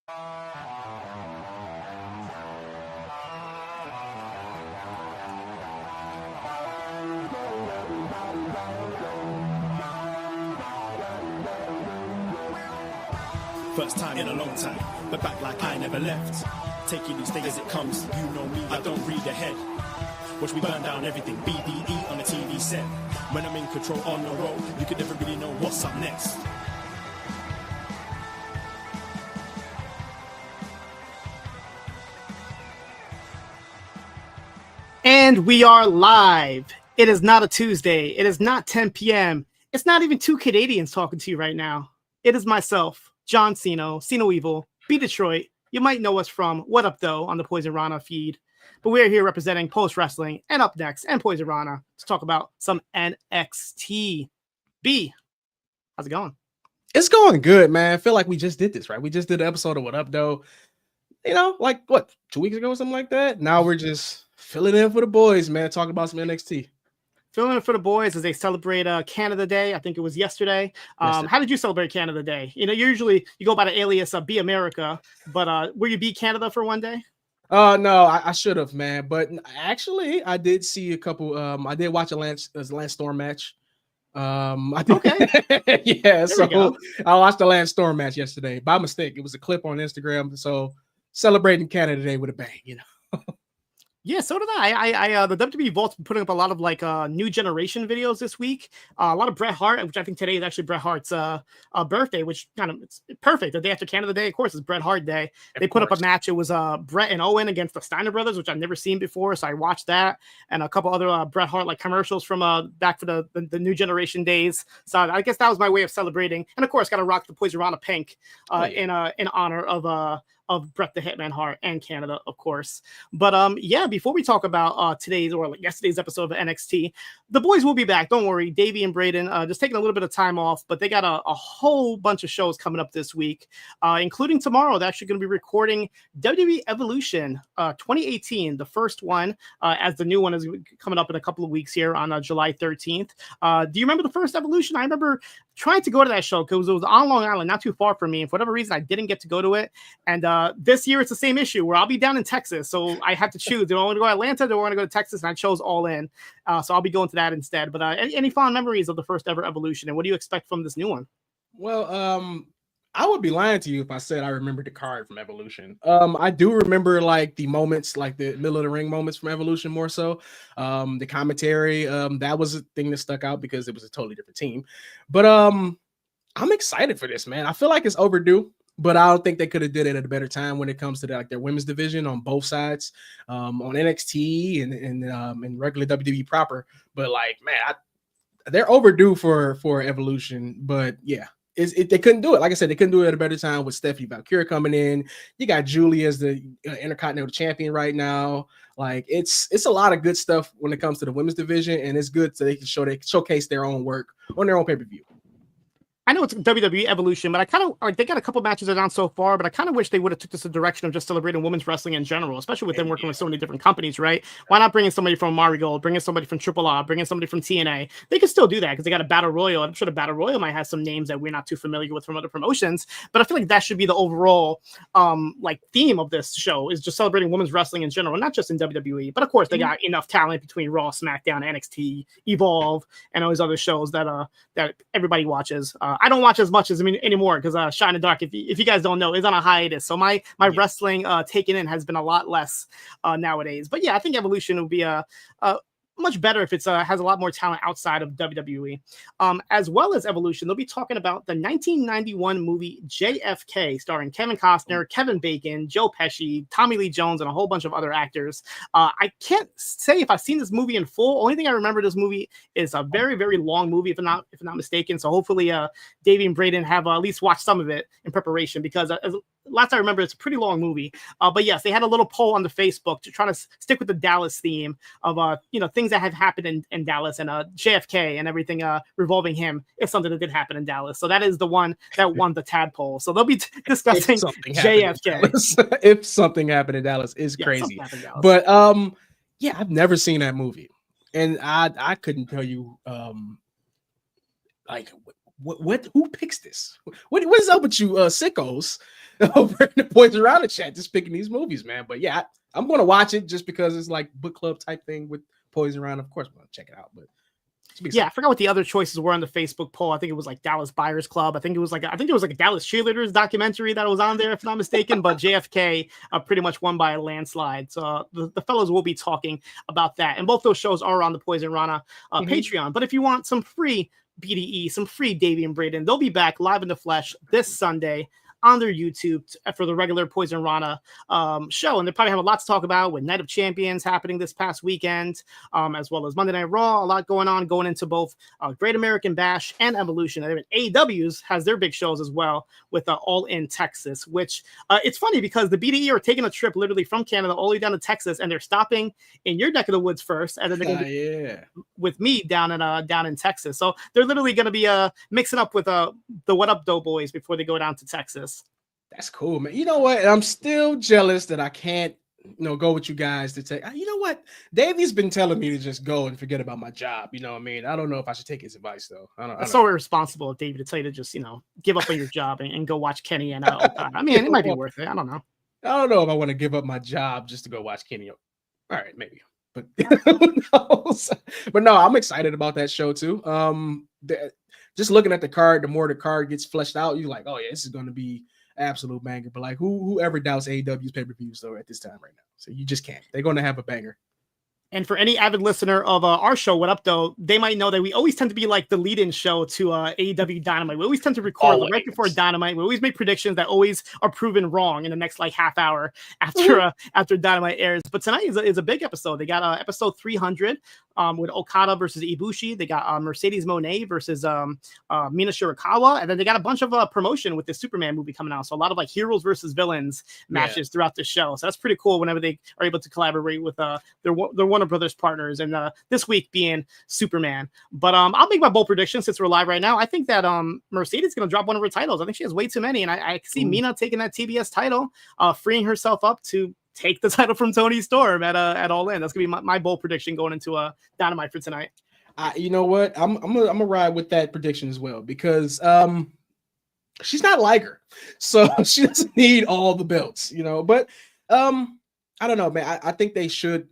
First time in a long time, but back like I never left. Taking each day as it comes, you know me, I don't read ahead. Watch me burn down everything, BDE on the TV set. When I'm in control on the road, you could never really know what's up next. And we are live. It is not a Tuesday. It is not 10 p.m. It's not even two Canadians talking to you right now. It is myself, John Siino Evil, B Detroit. You might know us from What Up Though on the Poisonrana feed. But we're here representing Post Wrestling and upNXT and Poisonrana to talk about some NXT. B, how's it going? It's going good, man. I feel like we just did this, right? We just did an episode of What Up Though. You know, like what, 2 weeks ago or something like that? Now we're just filling in for the boys, man. Talking about some NXT. Filling in for the boys as they celebrate Canada Day. I think it was yesterday. How did you celebrate Canada Day? You know, usually you go by the alias of Be America, but will you be Canada for one day? No, I should have, man. But actually, I did see a couple. I did watch a Lance Storm match. I did. Okay. Yeah, so I watched the Lance Storm match yesterday by mistake. It was a clip on Instagram. So celebrating Canada Day with a bang, you know. Yeah, so did I. The WWE Vault's been putting up a lot of like new generation videos this week. A lot of Bret Hart, which I think today is actually Bret Hart's birthday, which kind of it's perfect. The day after Canada Day, of course, is Bret Hart Day. They put up a match. It was Bret and Owen against the Steiner brothers, which I've never seen before. So I watched that and a couple other Bret Hart like commercials from back for the new generation days. So I guess that was my way of celebrating. And of course, got to rock the Poisonrana pink in honor of Bret the Hitman Hart and Canada, of course. But yeah, before we talk about today's or like yesterday's episode of NXT, the boys will be back. Don't worry. Davie and Braden just taking a little bit of time off, but they got a whole bunch of shows coming up this week, including tomorrow. They're actually going to be recording WWE Evolution 2018, the first one, as the new one is coming up in a couple of weeks here on July 13th. Do you remember the first Evolution? I remember trying to go to that show because it was on Long Island, not too far from me. And for whatever reason, I didn't get to go to it. And this year, it's the same issue where I'll be down in Texas. So I have to choose. Do I want to go to Atlanta? Do I want to go to Texas? And I chose All In. So I'll be going to that instead. But any fond memories of the first ever Evolution? And what do you expect from this new one? Well, I would be lying to you if I said I remembered the card from Evolution. I do remember like the moments, like the middle of the ring moments from Evolution more so. The commentary, that was a thing that stuck out because it was a totally different team. But I'm excited for this, man. I feel like it's overdue, but I don't think they could have did it at a better time when it comes to like their women's division on both sides, on NXT and regular WWE proper. But like, man, they're overdue for Evolution. But yeah. They couldn't do it. Like I said, they couldn't do it at a better time with Stephanie Valkyria coming in. You got Julie as the Intercontinental Champion right now. Like it's a lot of good stuff when it comes to the women's division, and it's good so they can showcase their own work on their own pay-per-view. I know it's WWE Evolution, but I kind of like they got a couple matches announced so far, but I kind of wish they would have took this a direction of just celebrating women's wrestling in general, especially with them working with so many different companies, right? Why not bring in somebody from Marigold, bring in somebody from Triple R, bring in somebody from TNA? They can still do that because they got a Battle Royal. I'm sure the Battle Royal might have some names that we're not too familiar with from other promotions, but I feel like that should be the overall like theme of this show is just celebrating women's wrestling in general, not just in WWE, but of course they got enough talent between Raw, SmackDown, NXT, Evolve, and all these other shows that that everybody watches. I don't watch as much as anymore because Shine in the Dark, if you guys don't know, is on a hiatus. So my wrestling taken in has been a lot less nowadays. But yeah, I think Evolution will be much better if it's has a lot more talent outside of WWE. As well as Evolution, they'll be talking about the 1991 movie JFK, starring Kevin Costner, Kevin Bacon, Joe Pesci, Tommy Lee Jones, and a whole bunch of other actors. I can't say if I've seen this movie in full. Only thing I remember this movie is a very, very long movie, if I'm not mistaken. So hopefully Davie and Braden have at least watched some of it in preparation because last I remember, it's a pretty long movie. But yes, they had a little poll on the Facebook to try to stick with the Dallas theme of things that have happened in Dallas, and JFK and everything revolving him is something that did happen in Dallas. So that is the one that won the tadpole. So they'll be discussing JFK. If something happened in Dallas is crazy. But yeah, I've never seen that movie, and I couldn't tell you like what who picks this? What is up with you sickos over in the Poisonrana chat, just picking these movies, man. But yeah, I'm going to watch it just because it's like book club type thing with Poisonrana. Of course, I'm going to check it out. But yeah, I forgot what the other choices were on the Facebook poll. I think it was like Dallas Buyers Club. I think there was like a Dallas Cheerleaders documentary that was on there, if I'm not mistaken. But JFK pretty much won by a landslide. So the fellows will be talking about that, and both those shows are on the Poisonrana Patreon. But if you want some free BDE, some free Davie and Braden, they'll be back live in the flesh this Sunday on their YouTube for the regular Poisonrana show. And they probably have a lot to talk about with Night of Champions happening this past weekend, as well as Monday Night Raw. A lot going on, going into both Great American Bash and Evolution. And AEW's has their big shows as well with All In Texas, which it's funny because the BDE are taking a trip literally from Canada all the way down to Texas, and they're stopping in your neck of the woods first, and then they're going to be with me down in Texas. So they're literally going to be mixing up with the What Up Doughboys before they go down to Texas. That's cool, man. You know what? I'm still jealous that I can't, go with you guys to take. You know what? Davey's been telling me to just go and forget about my job. You know what I mean? I don't know if I should take his advice though. That's so irresponsible of Davey to tell you to just, give up on your job and go watch Kenny and I mean, it might be worth it. I don't know. I don't know if I want to give up my job just to go watch Kenny. All right, maybe. But who knows? But no, I'm excited about that show too. Just looking at the card, the more the card gets fleshed out, you're like, oh yeah, this is going to be absolute banger. But like, whoever doubts AEW's pay-per-views though at this time right now, so you just can't. They're going to have a banger. And for any avid listener of our show, What Up Though, they might know that we always tend to be like the lead-in show to AEW Dynamite. We always tend to record right before Dynamite. We always make predictions that always are proven wrong in the next like half hour after Dynamite airs. But tonight is a big episode. They got episode 300 with Okada versus Ibushi. They got Mercedes Moné versus Mina Shirakawa, and then they got a bunch of promotion with the Superman movie coming out. So a lot of like heroes versus villains matches throughout the show. So that's pretty cool whenever they are able to collaborate with their Warner Brothers partners, and this week being Superman. But I'll make my bold prediction since we're live right now. I think that Mercedes is going to drop one of her titles. I think she has way too many, and I see Mina taking that TBS title, freeing herself up to take the title from Toni Storm at All In. That's gonna be my bold prediction going into Dynamite for tonight. You know what? I'm gonna ride with that prediction as well because she's not like her, so she doesn't need all the belts, But I don't know, man. I think they should.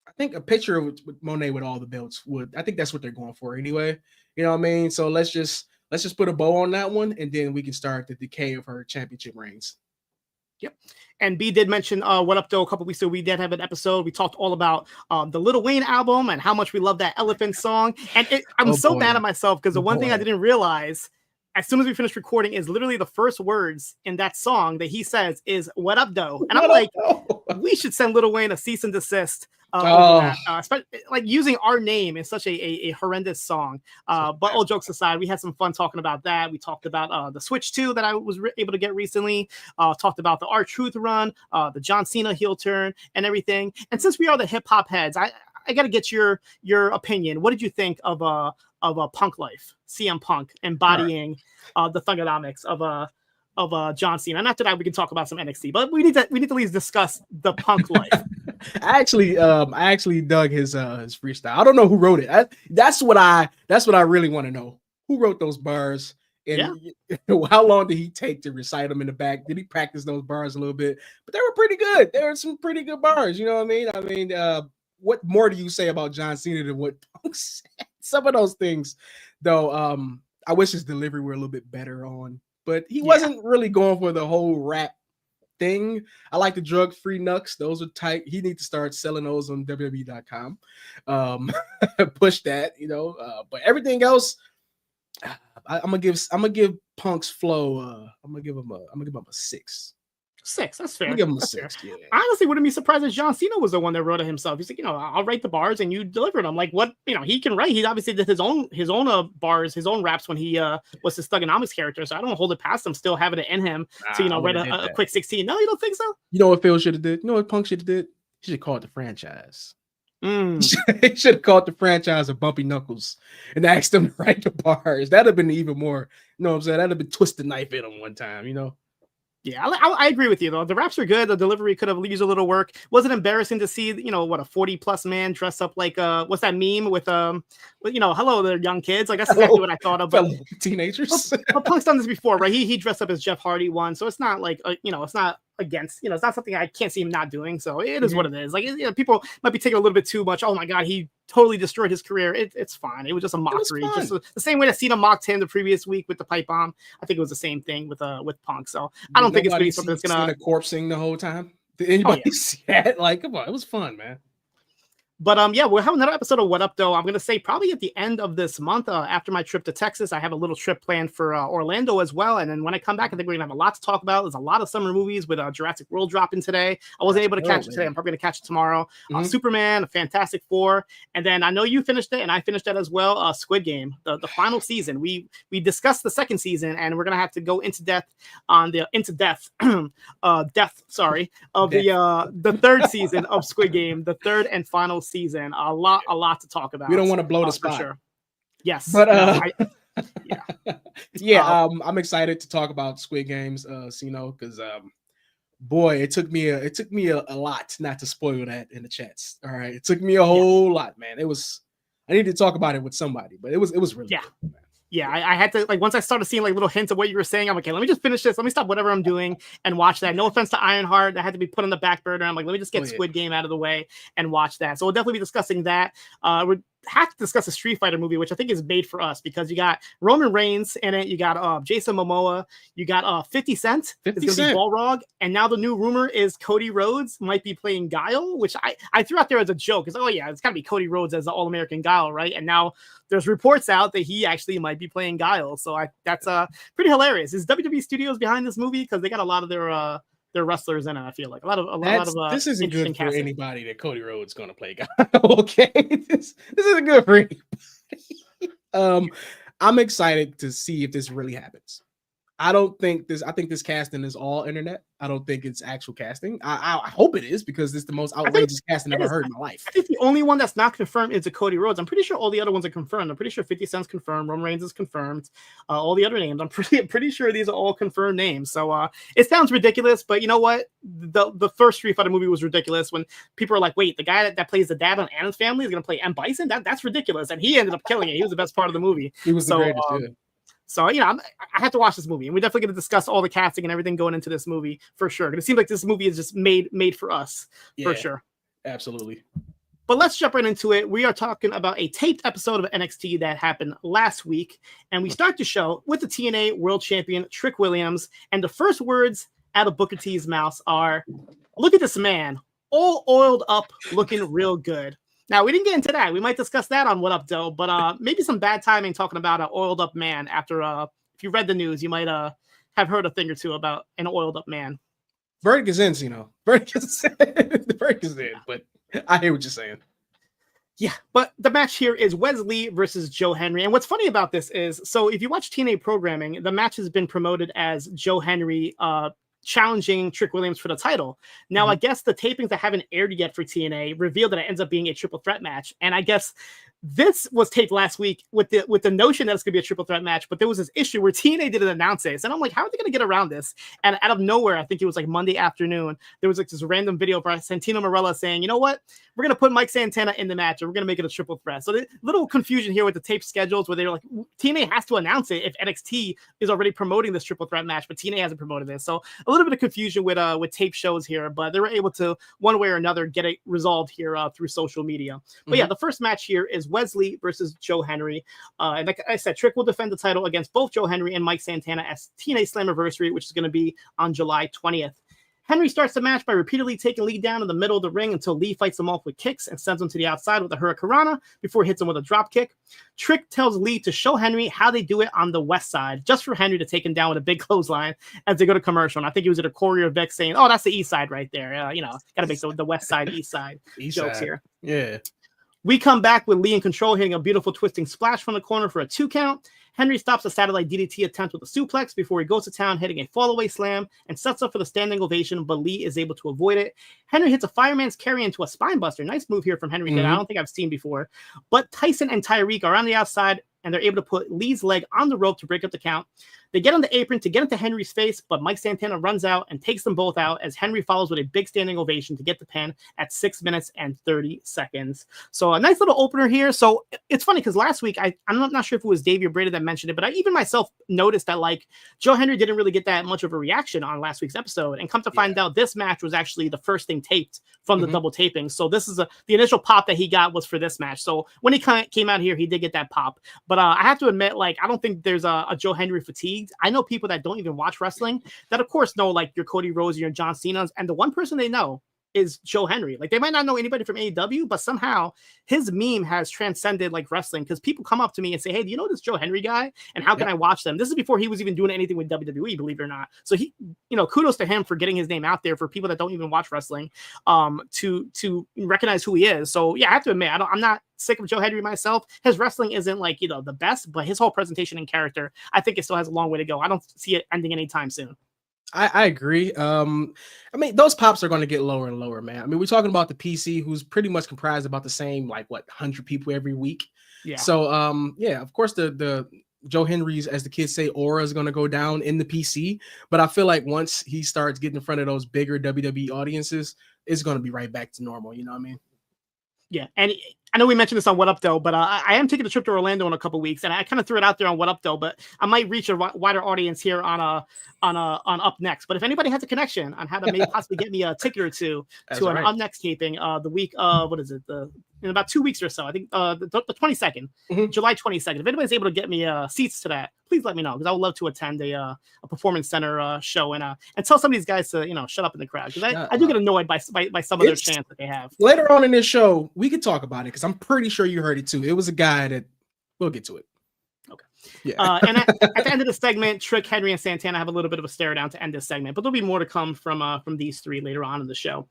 I think a picture with Monet with all the belts I think that's what they're going for anyway. You know what I mean? So let's just put a bow on that one, and then we can start the decay of her championship reigns. Yep. And B did mention What Up Though a couple weeks ago. We did have an episode. We talked all about the Lil Wayne album and how much we love that Elephant song. And I'm so mad at myself because the one thing I didn't realize as soon as we finished recording is literally the first words in that song that he says is "What Up Though," and I'm like, we should send Lil Wayne a cease and desist. Like using our name in such a horrendous song. But all jokes aside, we had some fun talking about that. We talked about the Switch 2 that I was able to get recently. Talked about the R-Truth run, the John Cena heel turn, and everything. And since we are the hip hop heads, I got to get your opinion. What did you think of Punk Life, CM Punk embodying the thugonomics of John Cena? And after that, we can talk about some NXT. But we need to at least discuss the Punk Life. I actually dug his freestyle. I don't know who wrote it. That's what I really want to know. Who wrote those bars? And how long did he take to recite them in the back? Did he practice those bars a little bit? But they were pretty good. There were some pretty good bars. You know what I mean? What more do you say about John Cena than what Punk said? Some of those things, though, I wish his delivery were a little bit better on. But he wasn't really going for the whole rap thing. I like the drug-free nuts. Those are tight. He needs to start selling those on WWE.com. Push that, but everything else, I'm gonna give Punk's flow. I'm gonna give him a 6. 6, that's fair. I'm gonna give him a 6. Yeah. I honestly wouldn't be surprised if John Cena was the one that wrote it himself. He's like, I'll write the bars and you deliver them. Like what, he can write. He obviously did his own bars, his own raps when he was his Thugonomics character. So I don't hold it past him still having it in him to write a quick 16. No, you don't think so? You know what Phil should have did? You know what Punk should have did? He should have called the franchise. He should have called the franchise a Bumpy Knuckles and asked them to write the bars. That'd have been even more. You know what I'm saying? That'd have been twist the knife in him one time. Yeah, I agree with you, though. The raps are good. The delivery could have used a little work. Was it embarrassing to see, you know, what, a 40-plus man dress up like, what's that meme with, you know, hello, they're young kids. Like, that's exactly what I thought of. But teenagers. but Punk's done this before, right? He dressed up as Jeff Hardy once. So it's not like, you know, it's not against, you know, it's not something I can't see him not doing. So it is what it is. Like, you know, people might be taking a little bit too much. Oh, my God, he totally destroyed his career. It's fine. It was just a mockery. Just the same way that Cena mocked him the previous week with the pipe bomb. I think it was the same thing with Punk. So I don't think it's going to be something that's going to corpsing the whole time. Did anybody see that? Like, come on, it was fun, man. But yeah, we'll have another episode of What Up, though. I'm going to say probably at the end of this month, after my trip to Texas. I have a little trip planned for Orlando as well. And then when I come back, I think we're going to have a lot to talk about. There's a lot of summer movies with Jurassic World dropping today. I wasn't able to catch it today. I'm probably going to catch it tomorrow. Superman, Fantastic Four. And then I know you finished it, and I finished it as well. Squid Game, the final season. We discussed the second season, and we're going to have to go into depth on the the third season of Squid Game, the third and final season. A lot to talk about. We don't want to blow the spot. For sure. Yes, but I'm excited to talk about Squid Games, Siino, because boy, it took me a lot not to spoil that in the chats. All right, it took me a whole lot, man. I needed to talk about it with somebody, but it was really good, man. Yeah, I had to, like, once I started seeing like little hints of what you were saying, I'm like, okay, let me just finish this. Let me stop whatever I'm doing and watch that. No offense to Ironheart, that had to be put on the back burner. I'm like, let me just get Squid Game out of the way and watch that. So we'll definitely be discussing that. We're have to discuss a Street Fighter movie, which I think is made for us because you got Roman Reigns in it, you got Jason Momoa, you got 50 Cent. It's going to be Balrog, and now the new rumor is Cody Rhodes might be playing Guile, which I threw out there as a joke. It's it's got to be Cody Rhodes as the All-American Guile, right? And now there's reports out that he actually might be playing Guile, so that's pretty hilarious. Is WWE Studios behind this movie? Because they got a lot of their wrestlers in it. I feel like a lot of this isn't good for casting. Anybody that Cody Rhodes going to play Guile. Okay, this isn't good for anybody. I'm excited to see if this really happens. I think this casting is all internet. I don't think it's actual casting. I hope it is, because it's the most outrageous casting I've ever heard in my life. I think the only one that's not confirmed is the Cody Rhodes. I'm pretty sure all the other ones are confirmed. I'm pretty sure 50 Cent's confirmed. Roman Reigns is confirmed. All the other names, I'm pretty sure these are all confirmed names. So it sounds ridiculous, but you know what? The first Street Fighter movie was ridiculous when people are like, wait, the guy that plays the dad on Adam's Family is going to play M. Bison? That's ridiculous. And he ended up killing it. He was the best part of the movie. He was the greatest, So, I have to watch this movie, and we're definitely going to discuss all the casting and everything going into this movie for sure. It seems like this movie is just made for us, for sure. Absolutely. But let's jump right into it. We are talking about a taped episode of NXT that happened last week, and we start the show with the TNA World Champion, Trick Williams, and the first words out of Booker T's mouth are, "Look at this man, all oiled up, looking real good." Now, we didn't get into that. We might discuss that on What Up, Doe, but maybe some bad timing talking about an oiled up man after, if you read the news, you might have heard a thing or two about an oiled up man. Verdict is in, Verdict is in. The verdict is in, but I hear what you're saying. Yeah, but the match here is Wes Lee versus Joe Hendry. And what's funny about this is, so if you watch TNA programming, the match has been promoted as Joe Hendry challenging Trick Williams for the title. Now, I guess the tapings that haven't aired yet for TNA revealed that it ends up being a triple threat match. And I guess this was taped last week with the notion that it's going to be a triple threat match, but there was this issue where TNA didn't announce it. And I'm like, how are they going to get around this? And out of nowhere, I think it was like Monday afternoon, there was like this random video by Santino Marella saying, you know what? We're going to put Mike Santana in the match and we're going to make it a triple threat. So the little confusion here with the tape schedules where they're like, TNA has to announce it if NXT is already promoting this triple threat match, but TNA hasn't promoted this. So a little bit of confusion with tape shows here, but they were able to one way or another get it resolved here through social media. But yeah, the first match here is Wes Lee versus Joe Hendry. And like I said, Trick will defend the title against both Joe Hendry and Mike Santana at TNA Slammiversary, which is going to be on July 20th. Hendry starts the match by repeatedly taking Lee down in the middle of the ring until Lee fights him off with kicks and sends him to the outside with a Hurricanrana before he hits him with a drop kick. Trick tells Lee to show Hendry how they do it on the west side, just for Hendry to take him down with a big clothesline as they go to commercial. And I think he was at a Courier Vic saying, oh, that's the east side right there. Got to make the west side, east side jokes here. Yeah. We come back with Lee in control, hitting a beautiful twisting splash from the corner for a 2 count. Hendry stops a satellite DDT attempt with a suplex before he goes to town, hitting a fallaway slam and sets up for the standing ovation, but Lee is able to avoid it. Hendry hits a fireman's carry into a spine buster. Nice move here from Hendry that I don't think I've seen before. But Tyson and Tyreek are on the outside, and they're able to put Lee's leg on the rope to break up the count. They get on the apron to get into Henry's face, but Mike Santana runs out and takes them both out as Henry follows with a big standing ovation to get the pin at 6 minutes and 30 seconds. So a nice little opener here. So it's funny because last week, I'm not sure if it was Davie or Braden that mentioned it, but I even myself noticed that like Joe Hendry didn't really get that much of a reaction on last week's episode. And come to find out, this match was actually the first thing taped from the double taping. So this is the initial pop that he got was for this match. So when he came out here, he did get that pop. But I have to admit, like, I don't think there's a Joe Hendry fatigued. I know people that don't even watch wrestling that, of course, know like your Cody Rhodes, your John Cena's, and the one person they know is Joe Hendry. Like, they might not know anybody from AEW, but somehow his meme has transcended like wrestling because people come up to me and say, hey, do you know this Joe Hendry guy? And how can I watch them? This is before he was even doing anything with WWE, believe it or not. So he, kudos to him for getting his name out there for people that don't even watch wrestling, to recognize who he is. So yeah, I have to admit, I'm not sick of Joe Hendry myself. His wrestling isn't like, the best, but his whole presentation and character, I think it still has a long way to go. I don't see it ending anytime soon. I agree. I mean, those pops are going to get lower and lower, man. I mean, we're talking about the PC, who's pretty much comprised about the same, 100 people every week. Yeah. So, of course, the Joe Hendry's, as the kids say, aura is going to go down in the PC. But I feel like once he starts getting in front of those bigger WWE audiences, it's going to be right back to normal. You know what I mean? Yeah, and I know we mentioned this on What Up Though, but I am taking a trip to Orlando in a couple weeks, and I kind of threw it out there on What Up Though, but I might reach a wider audience here on upNXT. But if anybody has a connection on how to maybe possibly get me a ticket or two to an upNXT taping, the week of in about 2 weeks or so, I think the 22nd, July 22nd. If anybody's able to get me seats to that, please let me know, because I would love to attend a performance center show and tell some of these guys to shut up in the crowd, because I do get annoyed by some of their chants that they have. Later on in this show, we could talk about it, because I'm pretty sure you heard it too. It was a guy that we'll get to it. Okay. Yeah. And at the end of the segment, Trick, Henry, and Santana have a little bit of a stare down to end this segment, but there'll be more to come from these three later on in the show.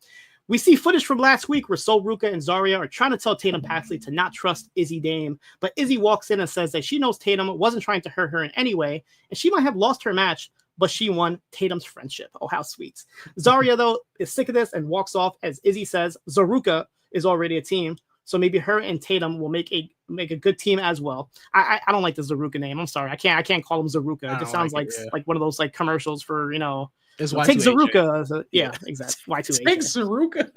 We see footage from last week where Sol Ruca and Zarya are trying to tell Tatum Paxley to not trust Izzy Dame, but Izzy walks in and says that she knows Tatum wasn't trying to hurt her in any way, and she might have lost her match, but she won Tatum's friendship. Oh, how sweet. Zarya, though, is sick of this and walks off as Izzy says Zaruka is already a team, so maybe her and Tatum will make a good team as well. I don't like the Zaruka name. I'm sorry. I can't call him Zaruka. It just sounds like one of those like commercials for, It's take Zaruka. Yeah, exactly. Y2H. Take Zaruka.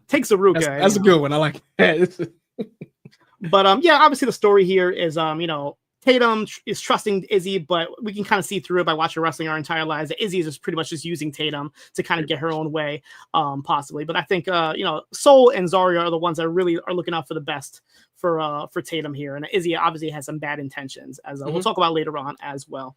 Take Zaruka. That's a good one. I like that. But obviously the story here is Tatum is trusting Izzy, but we can kind of see through it by watching wrestling our entire lives that Izzy is just pretty much just using Tatum to kind of get her own way, possibly. But I think Sol and Zarya are the ones that really are looking out for the best for Tatum here, and Izzy obviously has some bad intentions, as we'll talk about later on as well.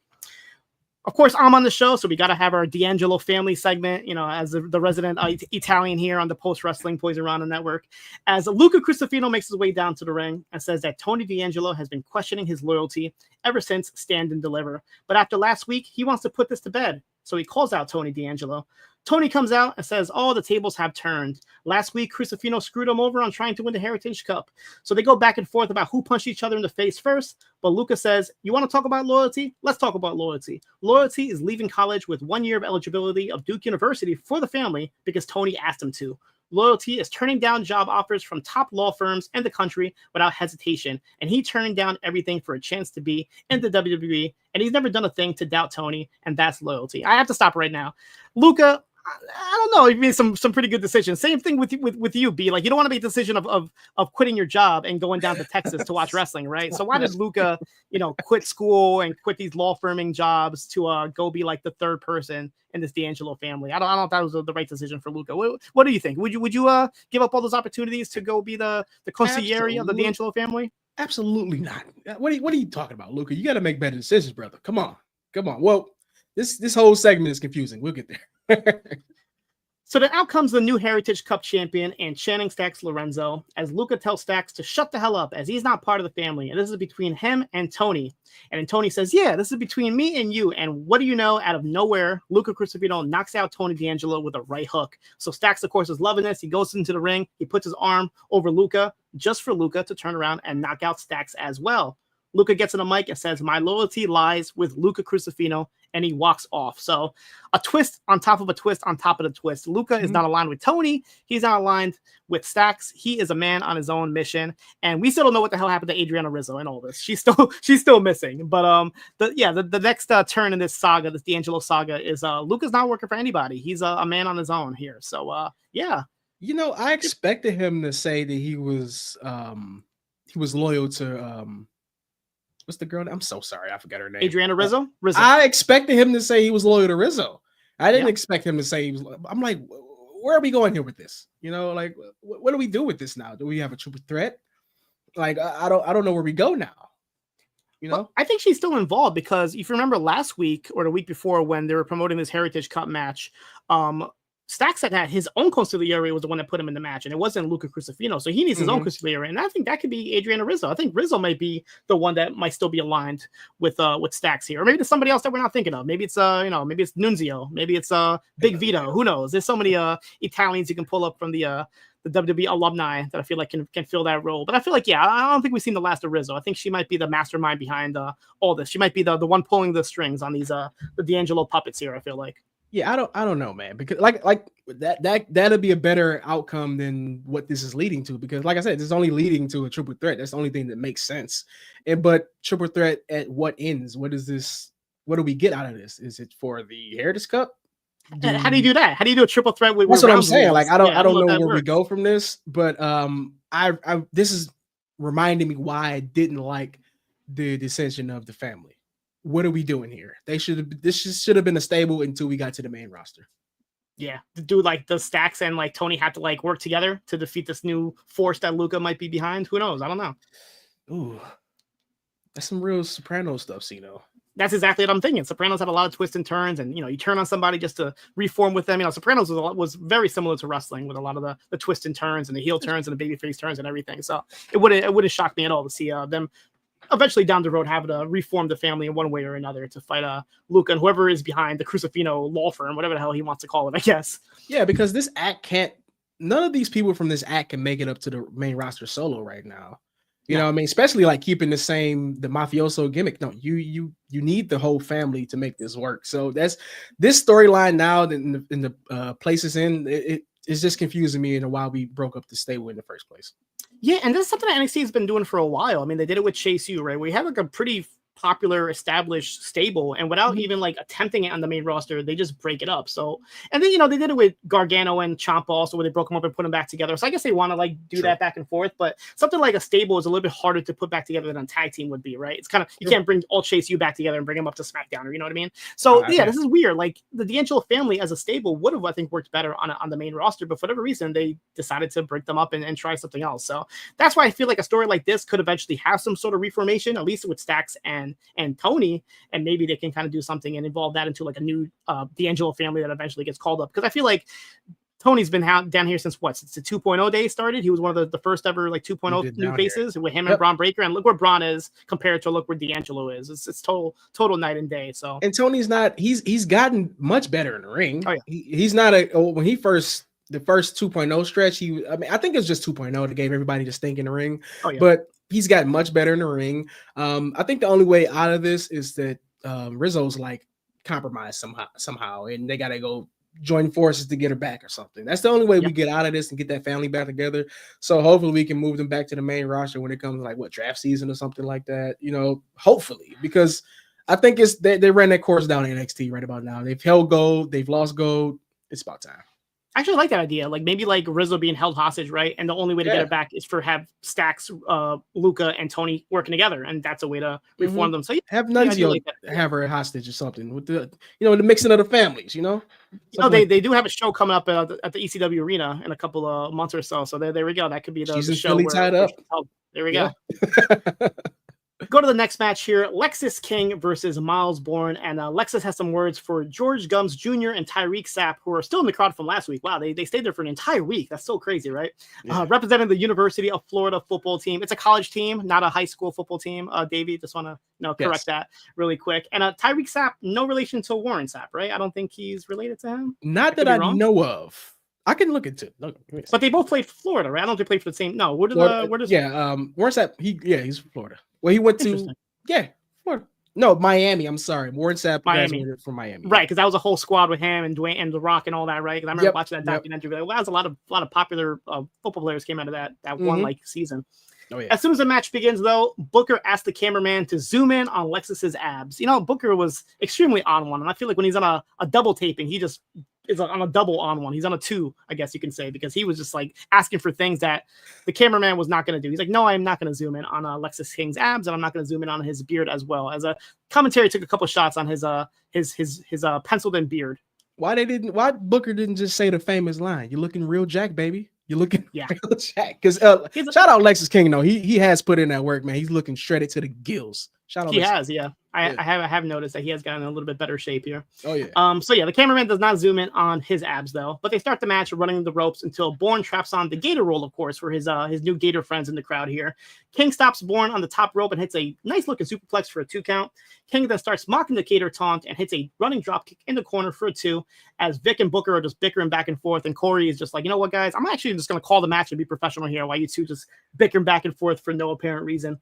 Of course, I'm on the show, so we got to have our D'Angelo family segment, as the resident Italian here on the Post Wrestling Poisonrana Network. As Luca Cristofino makes his way down to the ring and says that Tony D'Angelo has been questioning his loyalty ever since Stand and Deliver. But after last week, he wants to put this to bed. So he calls out Tony D'Angelo. Tony comes out and says, the tables have turned. Last week, Cristofino screwed him over on trying to win the Heritage Cup. So they go back and forth about who punched each other in the face first. But Luca says, you want to talk about loyalty? Let's talk about loyalty. Loyalty is leaving college with 1 year of eligibility of Duke University for the family because Tony asked him to. Loyalty is turning down job offers from top law firms in the country without hesitation. And he turning down everything for a chance to be in the WWE. And he's never done a thing to doubt Tony. And that's loyalty. I have to stop right now. Luca, I don't know. He made some pretty good decisions. Same thing with you, B. Like, you don't want to make a decision of quitting your job and going down to Texas to watch wrestling, right? So why did Luca, quit school and quit these law firming jobs to go be like the third person in this D'Angelo family? I don't know if that was the right decision for Luca. What do you think? Would you give up all those opportunities to go be the consigliere of the D'Angelo family? Absolutely not. What are you talking about, Luca? You got to make better decisions, brother. Come on. Well, this whole segment is confusing. We'll get there. So then out comes the new Heritage Cup champion and Channing Stacks Lorenzo, as Luca tells Stacks to shut the hell up as he's not part of the family. And this is between him and Tony. And then Tony says, yeah, this is between me and you. And what do you know? Out of nowhere, Luca Cristofino knocks out Tony D'Angelo with a right hook. So Stacks, of course, is loving this. He goes into the ring. He puts his arm over Luca just for Luca to turn around and knock out Stacks as well. Luca gets in the mic and says, "My loyalty lies with Luca Crucifino," and he walks off. So a twist on top of a twist on top of the twist. Luca is not aligned with Tony. He's not aligned with Stacks. He is a man on his own mission. And we still don't know what the hell happened to Adriana Rizzo and all this. She's still missing. But the next turn in this saga, this D'Angelo saga, is Luca's not working for anybody. He's a man on his own here. So yeah. You know, I expected him to say that he was loyal to what's the girl? I'm so sorry, I forgot her name. Adriana Rizzo. I expected him to say he was loyal to Rizzo. I didn't expect him to say he was. I'm like, where are we going here with this? You know, like, what do we do with this now? Do we have a triple threat? Like, I don't know where we go now. You know, well, I think she's still involved because if you remember last week or the week before when they were promoting this Heritage Cup match, Stacks had his own consigliere was the one that put him in the match, and it wasn't Luca Crucifino. So he needs his own consigliere, and I think that could be Adriana Rizzo. I think Rizzo might be the one that might still be aligned with Stacks here, or maybe there's somebody else that we're not thinking of. Maybe it's maybe it's Nunzio, maybe it's Big Vito. Who knows? There's so many Italians you can pull up from the WWE alumni that I feel like can fill that role. But I feel like, I don't think we've seen the last of Rizzo. I think she might be the mastermind behind all this. She might be the one pulling the strings on these the D'Angelo puppets here. I feel like. Yeah, I don't know, man, because like that'll be a better outcome than what this is leading to. Because like I said, this is only leading to a triple threat. That's the only thing that makes sense. But triple threat at what ends? What is this? What do we get out of this? Is it for the Heritage Cup? How do you do that? How do you do a triple threat with? That's what I'm saying. Like I don't know where works. we go from this. But I this is reminding me why I didn't like the dissension of the family. What are we doing here? This should have been a stable until we got to the main roster. Yeah, to do like the Stacks and like Tony had to like work together to defeat this new force that Luca might be behind. Who knows? I don't know. Ooh, that's some real Soprano stuff, Siino. That's exactly what I'm thinking. Sopranos have a lot of twists and turns, and you turn on somebody just to reform with them. Sopranos was very similar to wrestling with a lot of the twists and turns and the heel turns and the babyface turns and everything. So it wouldn't shock me at all to see them eventually down the road have to reform the family in one way or another to fight Luca and whoever is behind the Crucifino law firm, whatever the hell he wants to call it, I guess. Yeah, because this act none of these people from this act can make it up to the main roster solo right now. You know what I mean? Especially like keeping the mafioso gimmick. No, you need the whole family to make this work. So that's this storyline now in the places it's just confusing me and why we broke up the stable in the first place. Yeah, and this is something that NXT has been doing for a while. I mean, they did it with Chase U, right? We have like a pretty popular established stable, and without even like attempting it on the main roster, they just break it up. So, and then they did it with Gargano and Ciampa also, where they broke them up and put them back together. So I guess they want to like do that back and forth, but something like a stable is a little bit harder to put back together than a tag team would be, right? It's kind of you can't bring all Chase U back together and bring them up to SmackDown, or you know what I mean? So this is weird. Like the D'Angelo family as a stable would have, I think, worked better on the main roster, but for whatever reason they decided to break them up and try something else. So that's why I feel like a story like this could eventually have some sort of reformation, at least with Stacks and Tony. And maybe they can kind of do something and involve that into like a new D'Angelo family that eventually gets called up. Because I feel like Tony's been down here since since the 2.0 days started. He was one of the first ever like 2.0 new faces with him and Braun Breaker. And look where Braun is compared to look where D'Angelo is. It's total night and day. So and Tony's not he's gotten much better in the ring. Oh, yeah. He's not when he first the first 2.0 stretch. I think it's just 2.0 that gave everybody the stink in the ring. Oh, yeah. But he's gotten much better in the ring. I think the only way out of this is that Rizzo's like compromised somehow, and they got to go join forces to get her back or something. That's the only way we get out of this and get that family back together. So hopefully we can move them back to the main roster when it comes to like draft season or something like that. Hopefully, because I think they ran that course down in NXT right about now. They've held gold, they've lost gold. It's about time. I actually like that idea. Like maybe like Rizzo being held hostage, right? And the only way to get it back is for have Stacks, Luca, and Tony working together, and that's a way to reform them. So have Nunzio have her hostage or something with the the mixing of the families. They do have a show coming up at the ECW Arena in a couple of months or so. So there we go. That could be the show. She's tied up. There we go. Go to the next match here. Lexus King versus Myles Borne. And Lexus has some words for George Gums Jr. and Tyreek Sapp, who are still in the crowd from last week. Wow, they stayed there for an entire week. That's so crazy, right? Yeah. Representing the University of Florida football team. It's a college team, not a high school football team. Davie, just want to correct that really quick. And Tyreek Sapp, no relation to Warren Sapp, right? I don't think he's related to him. Not that I know of. I can look into it. But they both played for Florida, right? I don't think they played for the same. No, where does Warren Sapp, he's from Florida. Well, he went to Yeah. No, Miami. I'm sorry. Warren Sapp graduated from Miami. Right, because that was a whole squad with him and Dwayne and The Rock and all that, right? Because I remember watching that documentary. Like, well, that was a lot of popular football players came out of that one like season. Oh, yeah. As soon as the match begins, though, Booker asked the cameraman to zoom in on Lexus's abs. You know, Booker was extremely on one, and I feel like when he's on a double taping, he just is on a double on one. He's on a 2, I guess you can say, because he was just like asking for things that the cameraman was not going to do. He's like, no, I'm not going to zoom in on Lexus King's abs, and I'm not going to zoom in on his beard as well. As a commentary took a couple shots on his penciled in beard. Why Booker didn't just say the famous line? You're looking real jack, baby. You're looking real jack. Because shout out Lexus King though. He has put in that work, man. He's looking shredded to the gills. Shout out. He has, yeah. I have noticed that he has gotten in a little bit better shape here. Oh yeah. So yeah, the cameraman does not zoom in on his abs though, but they start the match running the ropes until Bourne traps on the Gator roll, of course, for his new Gator friends in the crowd here. King stops Bourne on the top rope and hits a nice looking superplex for a 2 count. King then starts mocking the Gator taunt and hits a running drop kick in the corner for a 2, as Vic and Booker are just bickering back and forth, and Corey is just like, you know what, guys, I'm actually just going to call the match and be professional here while you two just bickering back and forth for no apparent reason.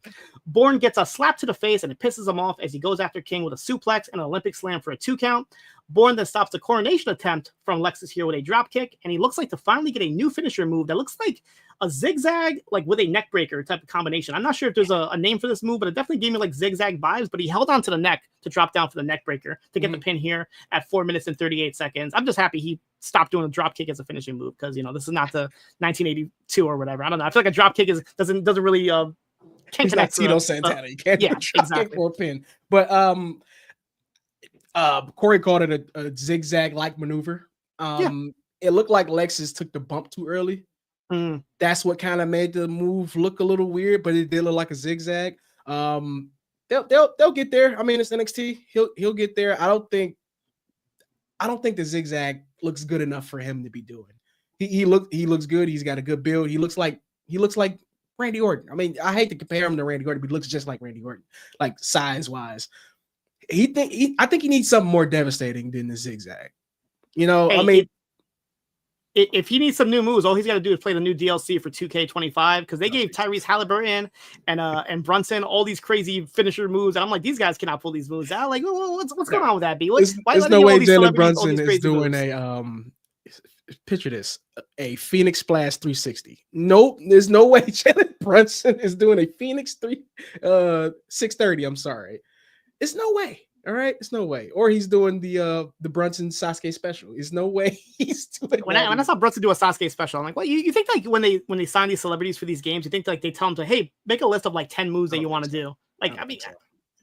Bourne gets a slap to the face and it pisses him off as he goes after King with a suplex and an Olympic slam for a 2 count. Bourne then stops the coronation attempt from Lexus here with a drop kick, and he looks like to finally get a new finisher move that looks like a zigzag, like with a neck breaker type of combination. I'm not sure if there's a name for this move, but it definitely gave me like zigzag vibes, but he held on to the neck to drop down for the neck breaker to get the pin here at 4 minutes and 38 seconds. I'm just happy he stopped doing a drop kick as a finishing move, because, you know, this is not the 1982 or whatever. I don't know. I feel like a drop kick doesn't really can't connect. Tito Santana. You can't exactly for a pin. But Corey called it a zigzag-like maneuver. It looked like Lexus took the bump too early. That's what kind of made the move look a little weird, but it did look like a zigzag. They'll get there. I mean, it's NXT. He'll get there. I don't think the zigzag looks good enough for him to be doing. He looks good. He's got a good build. He looks like Randy Orton. I mean, I hate to compare him to Randy Orton, but he looks just like Randy Orton, like size-wise. I think he needs something more devastating than the zigzag. You know, hey, I mean, if he needs some new moves, all he's got to do is play the new DLC for 2K25, because they gave Tyrese Halliburton and Brunson all these crazy finisher moves, and I'm like, these guys cannot pull these moves out. Like, what's going on with that? B? There's no way Jalen Brunson is doing moves? Picture this, a Phoenix Splash 360. Nope, there's no way Jalen Brunson is doing a Phoenix 630. I'm sorry. It's no way. All right, it's no way. Or he's doing the Brunson Sasuke special. There's no way he's doing. When I saw Brunson do a Sasuke special, I'm like, well, you think like when they sign these celebrities for these games, you think like they tell them to, hey, make a list of like 10 moves that you want to do. Like, I mean,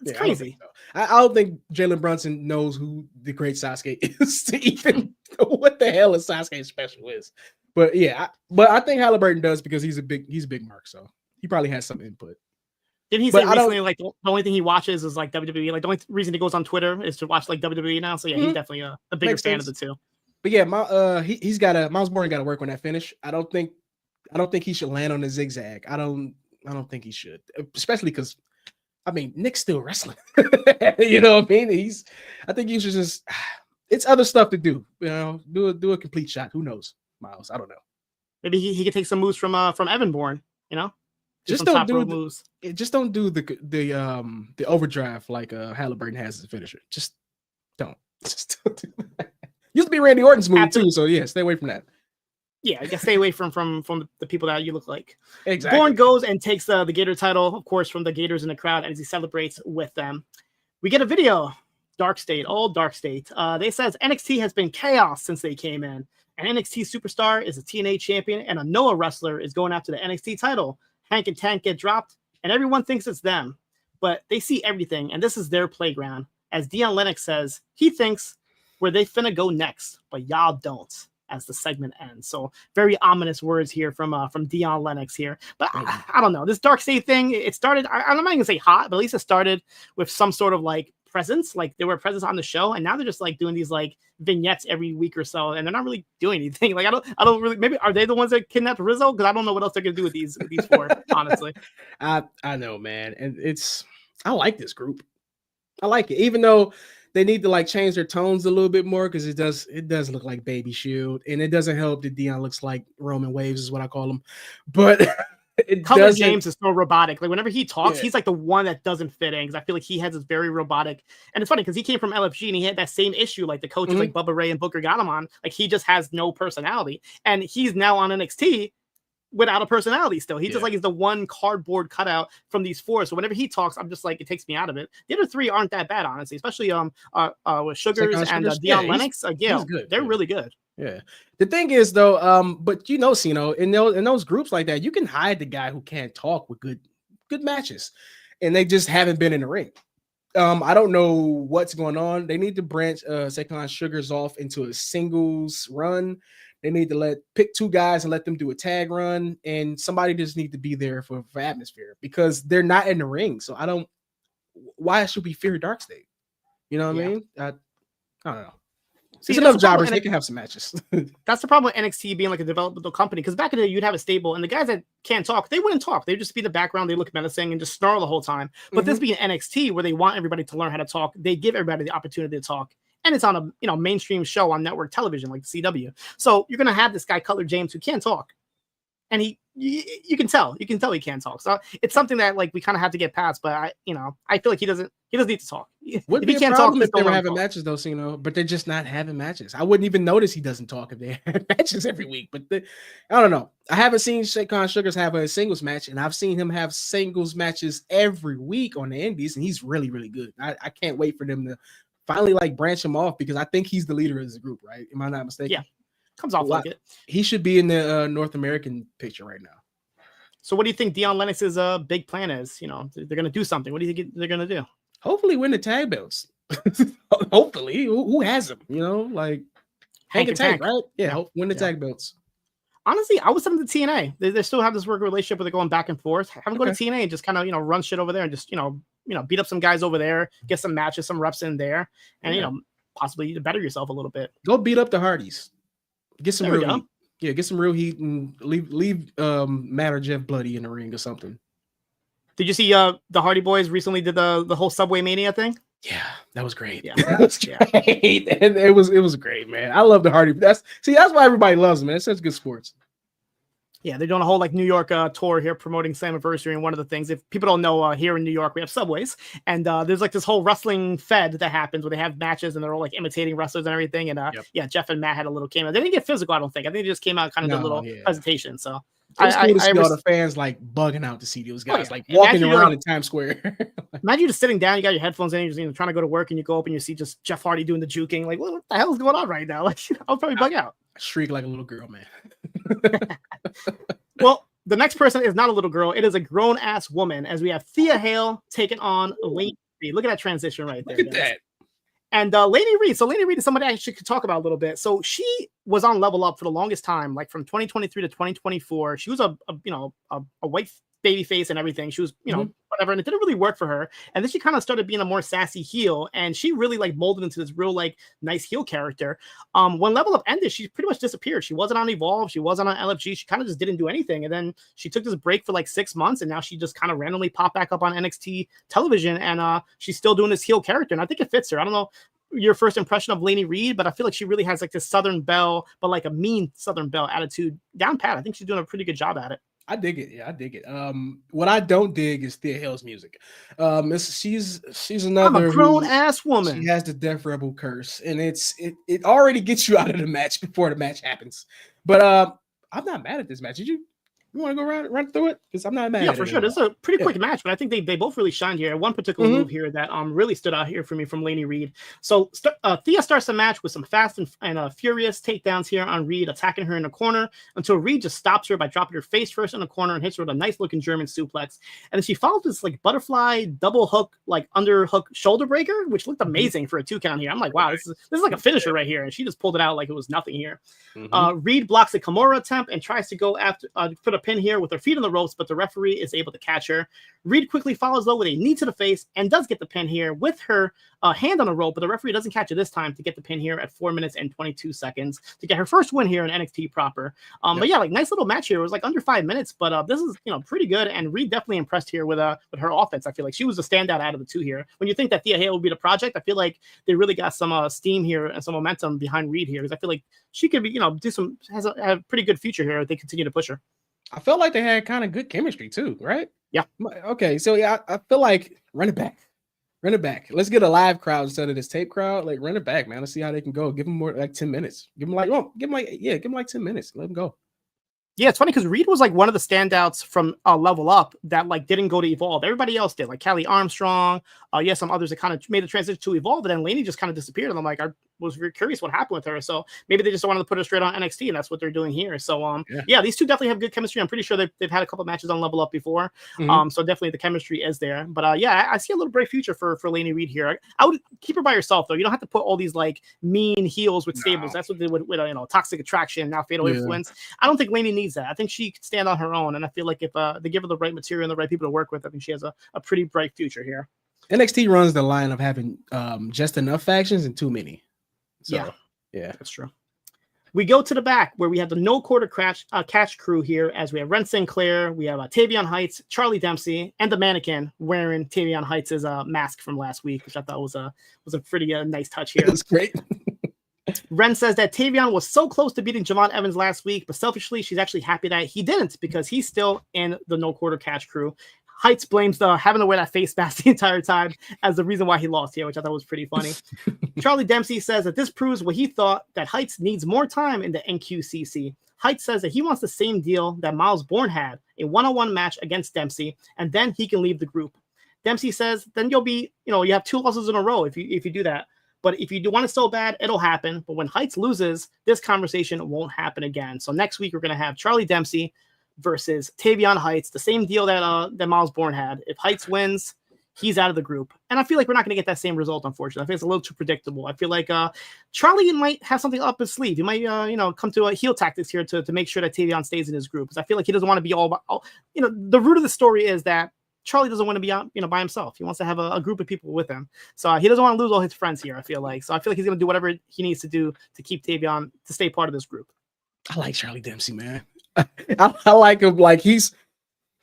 it's crazy. I don't think Jalen Brunson knows who the great Sasuke is to even know what the hell a Sasuke special is. But yeah, I think Halliburton does, because he's a big mark, so he probably has some input. Didn't he say recently, like, the only thing he watches is like WWE? Like, the only reason he goes on Twitter is to watch like WWE now. So yeah, he's definitely a bigger fan of the two. But yeah, Miles Borne got to work on that finish. I don't think he should land on the zigzag. I don't think he should, especially because, I mean, Nick's still wrestling. You know what I mean? I think you should just. It's other stuff to do. You know, do a complete shot. Who knows, Miles? I don't know. Maybe he could take some moves from Evan Bourne. You know. Just don't do the overdrive like Halliburton has as a finisher. Just don't do that. Used to be Randy Orton's move too, so yeah, stay away from that. Yeah, I guess stay away from the people that you look like. Exactly. Bourne goes and takes the Gator title, of course, from the Gators in the crowd, as he celebrates with them. We get a video. Dark State. They says NXT has been chaos since they came in. An NXT superstar is a TNA champion, and a Noah wrestler is going after the NXT title. Hank and Tank get dropped, and everyone thinks it's them, but they see everything, and this is their playground. As Dion Lennox says, he thinks where they finna go next, but y'all don't, as the segment ends. So very ominous words here from Dion Lennox here. But I don't know. This Dark State thing, it started, I'm not going to say hot, but at least it started with some sort of like presence. Like they were a presence on the show, and now they're just like doing these like vignettes every week or so, and they're not really doing anything. Like I don't really, maybe are they the ones that kidnapped Rizzo? Because I don't know what else they're gonna do with these four, honestly. I know, man, and I like this group. I like it, even though they need to like change their tones a little bit more, because it does look like Baby Shield, and it doesn't help that Dion looks like Roman Waves is what I call him. But Cutler James is so robotic. Like whenever he talks, he's like the one that doesn't fit in, because I feel like he has this very robotic. And it's funny because he came from LFG and he had that same issue. Like the coaches like Bubba Ray and Booker got him on. Like he just has no personality, and he's now on NXT without a personality still. He just like is the one cardboard cutout from these four. So whenever he talks, I'm just like, it takes me out of it. The other three aren't that bad, honestly, especially with Sugars and Dion Lennox. They're really good. Yeah. The thing is though, but Siino, in those groups like that, you can hide the guy who can't talk with good matches, and they just haven't been in the ring. I don't know what's going on. They need to branch Sekon Sugars off into a singles run. They need to pick two guys and let them do a tag run, and somebody just need to be there for atmosphere, because they're not in the ring. So why should we fear Dark State? You know what I mean? I don't know. See, there's enough jobbers. They can have some matches. That's the problem with NXT being like a developmental company, because back in the day, you'd have a stable, and the guys that can't talk, they wouldn't talk. They'd just be the background. They look menacing and just snarl the whole time. But this being NXT, where they want everybody to learn how to talk, they give everybody the opportunity to talk. And it's on a mainstream show on network television like the CW. So you're gonna have this guy Cutler James who can't talk, and you can tell he can't talk. So it's something that like we kind of have to get past. But I feel like he doesn't need to talk. Would be a problem if they were having matches though, Siino, but they're just not having matches. I wouldn't even notice he doesn't talk if they had matches every week. But I don't know. I haven't seen Sekon Sugars have a singles match, and I've seen him have singles matches every week on the indies, and he's really, really good. I can't wait for them to finally like branch him off, because I think he's the leader of this group, right? Am I not mistaken? Yeah, comes off like it. He should be in the North American picture right now. So what do you think Dion Lennox's big plan is? They're going to do something. What do you think they're going to do? Hopefully win the tag belts. Hopefully. Who has them? Like Hank and Tank, right? Yeah, win the tag belts. Honestly, I would send them to TNA. They still have this work relationship where they're going back and forth. Have them go to TNA and just kind of, run shit over there and just, beat up some guys over there, get some matches, some reps in there, and, possibly to better yourself a little bit. Go beat up the Hardys. Get some real heat. Yeah, get some real heat and leave Matt or Jeff Bloody in the ring or something. Did you see the Hardy Boys recently did the whole Subway Mania thing? Yeah, that was great. Yeah, that was great. And it was great, man. I love the Hardy. That's why everybody loves them, man. It's such good sports. Yeah, they're doing a whole like New York tour here promoting Slammiversary, and one of the things, if people don't know, here in New York we have Subways, and there's like this whole wrestling fed that happens where they have matches and they're all like imitating wrestlers and everything. And Jeff and Matt had a little cameo. They didn't get physical, I don't think. I think they just came out kind of did a little presentation. So it's cool to see all the fans like bugging out to see those guys like walking around in Times Square. Imagine you just sitting down, you got your headphones in, you're just trying to go to work, and you go up and you see just Jeff Hardy doing the juking. Like, what the hell is going on right now? Like, I'll probably bug out. Shriek like a little girl, man. Well, the next person is not a little girl. It is a grown-ass woman, as we have Thea Hale taking on Laney Reed. Look at that transition right there. Look at that. And Laney Reed. So Laney Reed is somebody I actually could talk about a little bit. So she was on Level Up for the longest time, like from 2023 to 2024. She was a white baby face and everything. She was, whatever, and it didn't really work for her. And then she kind of started being a more sassy heel, and she really like molded into this real like nice heel character. When Level Up ended, she pretty much disappeared. She wasn't on Evolve, she wasn't on LFG, she kind of just didn't do anything. And then she took this break for like 6 months, and now she just kind of randomly popped back up on NXT television, and she's still doing this heel character, and I think it fits her. I don't know your first impression of Laney Reed, but I feel like she really has like this Southern Belle, but like a mean Southern Belle attitude down pat. I think she's doing a pretty good job at it. I dig it. Yeah, I dig it. What I don't dig is Thea Hale's music. She's another I'm a grown ass woman. She has the Death Rebel curse, and it already gets you out of the match before the match happens. But I'm not mad at this match. Did you want to go run through it? Because I'm not mad. Yeah, for sure. This is a pretty quick match, but I think they both really shined here. One particular move here that really stood out here for me from Laney Reed. So Thea starts the match with some fast and furious takedowns here on Reed, attacking her in the corner until Reed just stops her by dropping her face first in the corner and hits her with a nice looking German suplex. And then she follows this like butterfly double hook, like underhook shoulder breaker, which looked amazing for a 2 count here. I'm like, wow, this is like a finisher right here, and she just pulled it out like it was nothing here. Reed blocks a Kimura attempt and tries to go after for the pin here with her feet on the ropes, but the referee is able to catch her. Reed quickly follows though with a knee to the face and does get the pin here with her hand on the rope, but the referee doesn't catch her this time to get the pin here at 4 minutes and 22 seconds to get her first win here in NXT proper. But yeah, like nice little match here. It was like under 5 minutes, but this is pretty good, and Reed definitely impressed here with her offense. I feel like she was a standout out of the two here. When you think that Thea Hale will be the project, I feel like they really got some steam here and some momentum behind Reed here, because I feel like she could be have a pretty good future here if they continue to push her. I felt like they had kind of good chemistry too, right? Yeah. Okay, so yeah, I feel like run it back. Run it back. Let's get a live crowd instead of this tape crowd. Like run it back, man. Let's see how they can go. Give them more like 10 minutes. Give them like 10 minutes. Let them go. Yeah, it's funny because Reed was like one of the standouts from Level Up that like didn't go to Evolve. Everybody else did, like Callie Armstrong. Some others that kind of made the transition to Evolve, and then Laney just kind of disappeared. And I'm like, I was very curious what happened with her. So maybe they just wanted to put her straight on NXT, and that's what they're doing here. So yeah, these two definitely have good chemistry. I'm pretty sure they've had a couple matches on Level Up before. So definitely the chemistry is there. But yeah, I see a little bright future for Laney Reed here. I would keep her by yourself though. You don't have to put all these like mean heels with stables. That's what they would with Toxic Attraction, now Fatal Influence. I don't think Laney needs that. I think she could stand on her own, and I feel like if they give her the right material and the right people to work with, I think she has a pretty bright future here. NXT runs the line of having just enough factions and too many. So, yeah, that's true. We go to the back where we have the no quarter catch crew here, as we have Ren Sinclair, we have Tavion Heights, Charlie Dempsey, and the mannequin wearing Tavion Heights' mask from last week, which I thought was a pretty nice touch here. It was great. Ren says that Tavion was so close to beating Javon Evans last week, but selfishly, she's actually happy that he didn't because he's still in the no quarter catch crew. Heights blames having to wear that face mask the entire time as the reason why he lost here, which I thought was pretty funny. Charlie Dempsey says that this proves what he thought, that Heights needs more time in the NQCC. Heights says that he wants the same deal that Myles Borne had, a one-on-one match against Dempsey, and then he can leave the group. Dempsey says then you'll be, you have 2 losses in a row if you do that. But if you do want it so bad, it'll happen. But when Heights loses, this conversation won't happen again. So next week, we're going to have Charlie Dempsey versus Tavion Heights, the same deal that Myles Borne had. If Heights wins, he's out of the group. And I feel like we're not going to get that same result, unfortunately. I think it's a little too predictable. I feel like Charlie might have something up his sleeve. He might, come to a heel tactics here to make sure that Tavion stays in his group. Because I feel like he doesn't want to be the root of the story is that Charlie doesn't want to be out, by himself. He wants to have a group of people with him. So he doesn't want to lose all his friends here, I feel like. So I feel like he's going to do whatever he needs to do to keep Tavion to stay part of this group. I like Charlie Dempsey, man. I like him. Like he's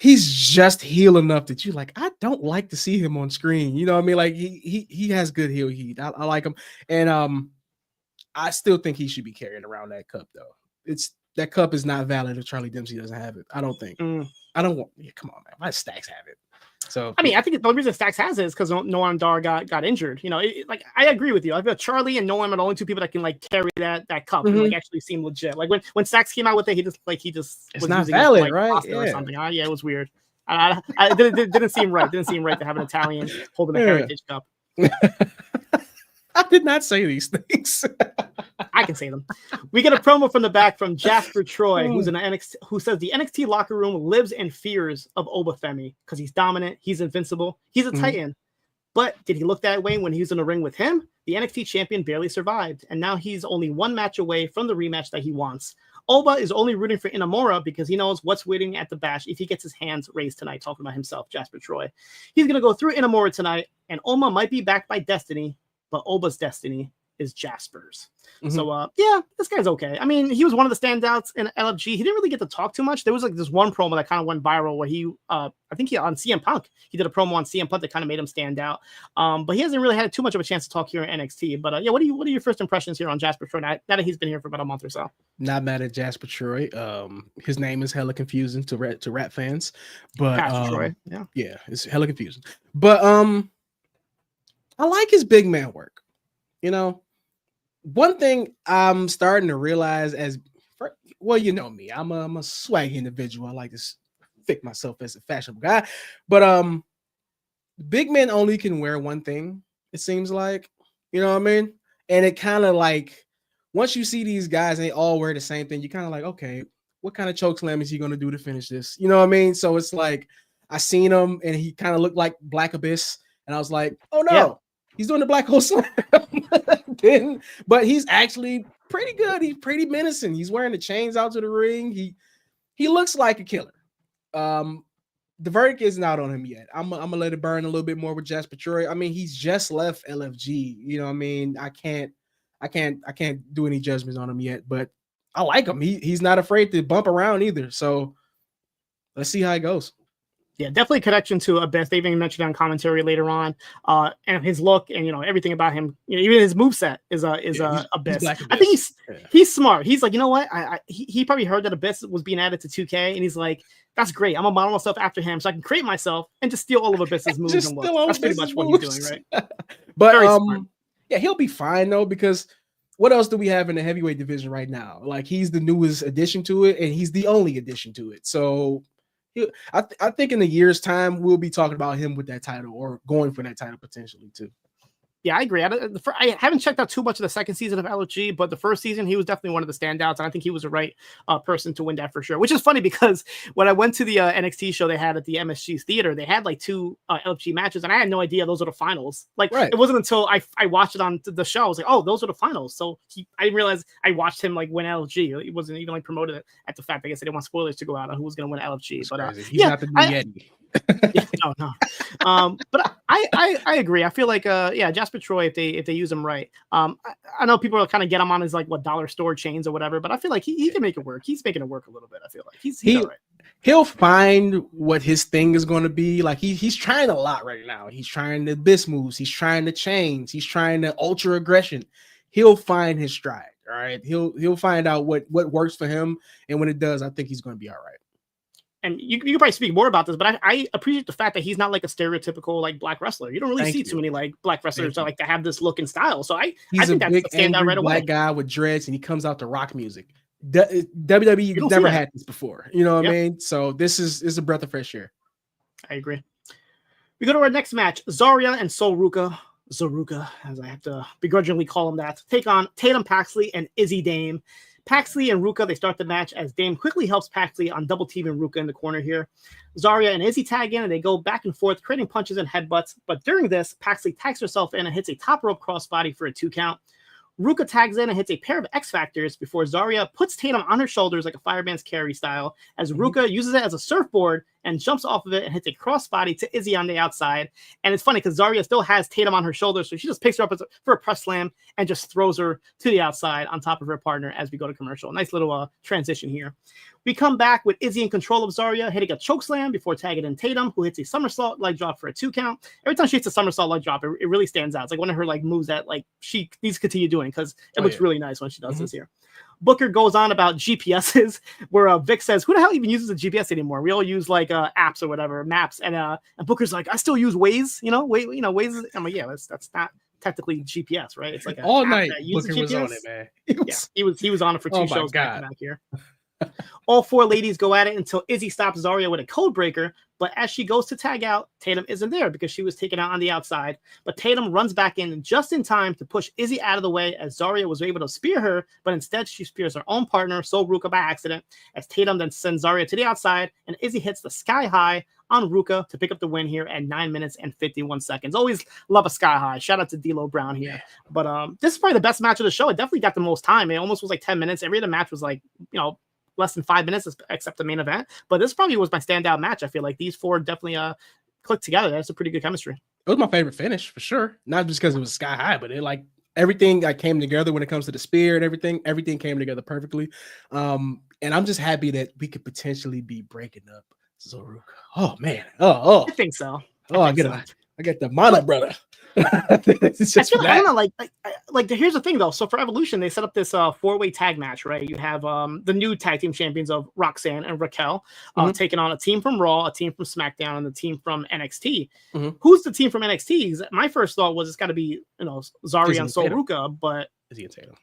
just heel enough that you like. I don't like to see him on screen. You know what I mean? Like he has good heel heat. I like him, and I still think he should be carrying around that cup though. That cup is not valid if Charlie Dempsey doesn't have it. I don't think. I don't want. Yeah, come on, man. My Stacks have it. So I mean, I think the only reason Stacks has it is because Noam Dar got injured. I agree with you. I feel Charlie and Noam are the only 2 people that can like carry that cup and like actually seem legit. Like when Stacks came out with it, he just it's was not using valid, it for, like, right? yeah. Or something. Yeah, it was weird. It didn't seem right. It didn't seem right to have an Italian holding a heritage cup. I did not say these things. I can say them. We get a promo from the back from Jasper Troy, who's in the NXT, who says the NXT locker room lives in fears of Obafemi because he's dominant, he's invincible, he's a Titan. But did he look that way when he was in the ring with him? The NXT champion barely survived, and now he's only 1 match away from the rematch that he wants. Oba is only rooting for Inamura because he knows what's waiting at the bash if he gets his hands raised tonight, talking about himself, Jasper Troy. He's going to go through Inamura tonight, and Oma might be backed by Destiny, but Oba's destiny is Jasper's. So, yeah, this guy's okay. I mean, he was one of the standouts in LFG. He didn't really get to talk too much. There was like this one promo that kind of went viral where he, I think on CM Punk, he did a promo on CM Punk that kind of made him stand out. But he hasn't really had too much of a chance to talk here in NXT. But yeah, what are your first impressions here on Jasper Troy now that he's been here for about a month or so? Not mad at Jasper Troy. His name is hella confusing to rap fans, but Troy. Yeah, it's hella confusing. But I like his big man work. One thing I'm starting to realize you know me, I'm a swag individual. I like to think myself as a fashionable guy, but big men only can wear one thing. It seems like, you know what I mean? And it kind of like once you see these guys and they all wear the same thing, you kind of like, okay, what kind of choke slam is he gonna do to finish this? You know what I mean? So it's like I seen him and he kind of looked like Black Abyss, and I was like, oh no. Yeah. He's doing the Black Hole Slam. But he's actually pretty good. He's pretty menacing. He's wearing the chains out to the ring. He looks like a killer. The verdict isn't out on him yet. I'm gonna let it burn a little bit more with Jasper Troy. I mean, he's just left LFG. You know what I mean? I can't do any judgments on him yet, but I like him. He's not afraid to bump around either. So let's see how it goes. Yeah, definitely a connection to Abyss. They even mentioned it on commentary later on. And his look and everything about him, even his moveset is Abyss. Black I think Abyss. he's smart. He's like, you know what? He probably heard that Abyss was being added to 2K, and he's like, that's great. I'm gonna model myself after him so I can create myself and just steal all of Abyss's moves and look. That's pretty much what he's doing, right? But yeah, he'll be fine though, because what else do we have in the heavyweight division right now? Like, he's the newest addition to it, and he's the only addition to it. So I think in a year's time, we'll be talking about him with that title or going for that title potentially too. Yeah, I agree. I haven't checked out too much of the second season of LG, but the first season, he was definitely one of the standouts. And I think he was the right person to win that for sure, which is funny because when I went to the NXT show they had at the MSG's theater, they had like 2 LG matches, and I had no idea those were the finals. Like, It wasn't until I watched it on the show, I was like, oh, those are the finals. So I didn't realize I watched him like win LG. It wasn't even like promoted at the fact, I guess they didn't want spoilers to go out on who was going to win LG. But he's not the new Yeti. No. But I agree. I feel like Jasper Troy, if they use him right. I know people are kind of get him on his like dollar store chains or whatever, but I feel like he can make it work. He's making it work a little bit. I feel like he's all right. He'll find what his thing is going to be. Like, he's trying a lot right now. He's trying the Abyss moves. He's trying the chains. He's trying the ultra aggression. He'll find his stride. All right. He'll find out what works for him, and when it does, I think he's going to be all right. And you can probably speak more about this, but I appreciate the fact that he's not like a stereotypical like black wrestler. You don't really see too many like black wrestlers that like to have this look and style. So I think that's a standout right away. Black guy with dreads, and he comes out to rock music. WWE never had this before. You know what I mean? So this is a breath of fresh air. I agree. We go to our next match: Zarya and Zoruka, as I have to begrudgingly call him that, take on Tatum Paxley and Izzy Dame. Paxley and Ruka, they start the match as Dame quickly helps Paxley on double teaming Ruka in the corner here. Zarya and Izzy tag in, and they go back and forth, creating punches and headbutts. But during this, Paxley tags herself in and hits a top rope crossbody for a 2 count. Ruka tags in and hits a pair of X Factors before Zarya puts Tatum on her shoulders like a fireman's carry style, as Ruka uses it as a surfboard and jumps off of it and hits a crossbody to Izzy on the outside. And it's funny because Zarya still has Tatum on her shoulders, so she just picks her up for a press slam and just throws her to the outside on top of her partner as we go to commercial. Nice little transition here. We come back with Izzy in control of Zarya, hitting a choke slam before tagging in Tatum, who hits a somersault leg drop for a 2 count. Every time she hits a somersault leg drop, it really stands out. It's like one of her like moves that like she needs to continue doing because it looks really nice when she does this here. Booker goes on about GPSs, where Vic says, "Who the hell even uses a GPS anymore? We all use like apps or whatever, maps." And Booker's like, "I still use Waze. Waze." I'm like, "Yeah, that's not technically GPS, right? It's like all night." Booker was on it, man. He was on it for 2 shows back here. All 4 ladies go at it until Izzy stops Zarya with a code breaker, but as she goes to tag out, Tatum isn't there because she was taken out on the outside. But Tatum runs back in just in time to push Izzy out of the way as Zarya was able to spear her, but instead she spears her own partner, Ruka, by accident, as Tatum then sends Zarya to the outside, and Izzy hits the sky high on Ruka to pick up the win here at 9 minutes and 51 seconds. Always love a sky high. Shout out to D'Lo Brown here. But this is probably the best match of the show. It definitely got the most time. It almost was like 10 minutes. Every other match was like, less than 5 minutes except the main event. But this probably was my standout match. I feel like these 4 definitely clicked together. That's a pretty good chemistry. It was my favorite finish for sure. Not just because it was sky high, but it like everything came together when it comes to the spear and everything. Everything came together perfectly. And I'm just happy that we could potentially be breaking up Zoruka. Oh man. I think so. I get the mana, brother. It's just I don't know, like here's the thing though. So for Evolution, they set up this 4-way tag match, right? You have the new tag team champions of Roxanne and Raquel taking on a team from Raw, a team from SmackDown, and the team from NXT. Who's the team from NXT? My first thought was it's got to be Zarya and Zoruka, but Izzy and Tatum.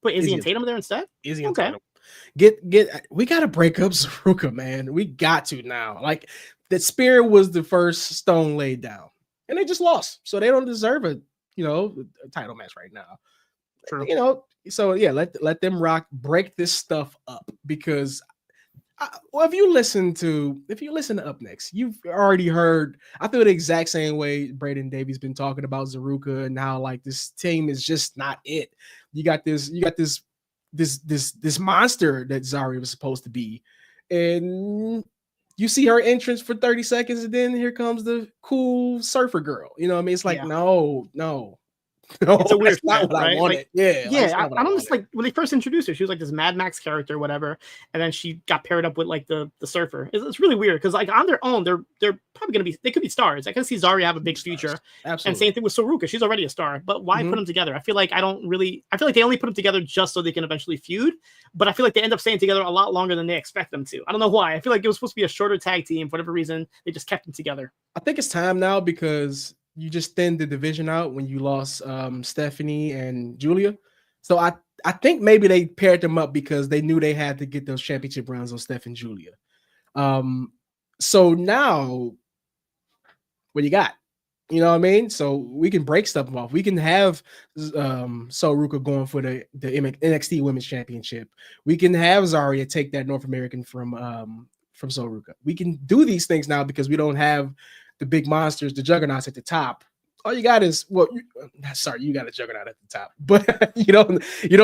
But Izzy and Tatum there instead? Izzy and Tatum. We got to break up Zoruka, man. We got to now. Like, that spear was the first stone laid down. And they just lost, so they don't deserve a title match right now. True. So yeah, let them rock, break this stuff up because if you listen to upNXT, you've already heard. I feel the exact same way Braden Davie's been talking about Zoruka and how like this team is just not it. You got this monster that Zarya was supposed to be, and you see her entrance for 30 seconds, and then here comes the cool surfer girl. You know what I mean? It's like, no. No, it's a weird that's not fit, what I right? wanted. Like, Yeah, yeah. I'm just like when they first introduced her, she was like this Mad Max character, or whatever, and then she got paired up with like the surfer. It's really weird because like on their own, they're probably gonna be, they could be stars. I can see Zarya have a big future. Absolutely. And same thing with Soruka. She's already a star, but why put them together? I feel like they only put them together just so they can eventually feud. But I feel like they end up staying together a lot longer than they expect them to. I don't know why. I feel like it was supposed to be a shorter tag team. For whatever reason, they just kept them together. I think it's time now because you just thinned the division out when you lost Stephanie and Julia. So I think maybe they paired them up because they knew they had to get those championship rounds on Steph and Julia. So now what you got? You know what I mean? So we can break stuff off. We can have Soruka going for the NXT Women's Championship. We can have Zarya take that North American from Soruka. We can do these things now because we don't have the big monsters, the juggernauts at the top. All you got is you got a juggernaut at the top, but you don't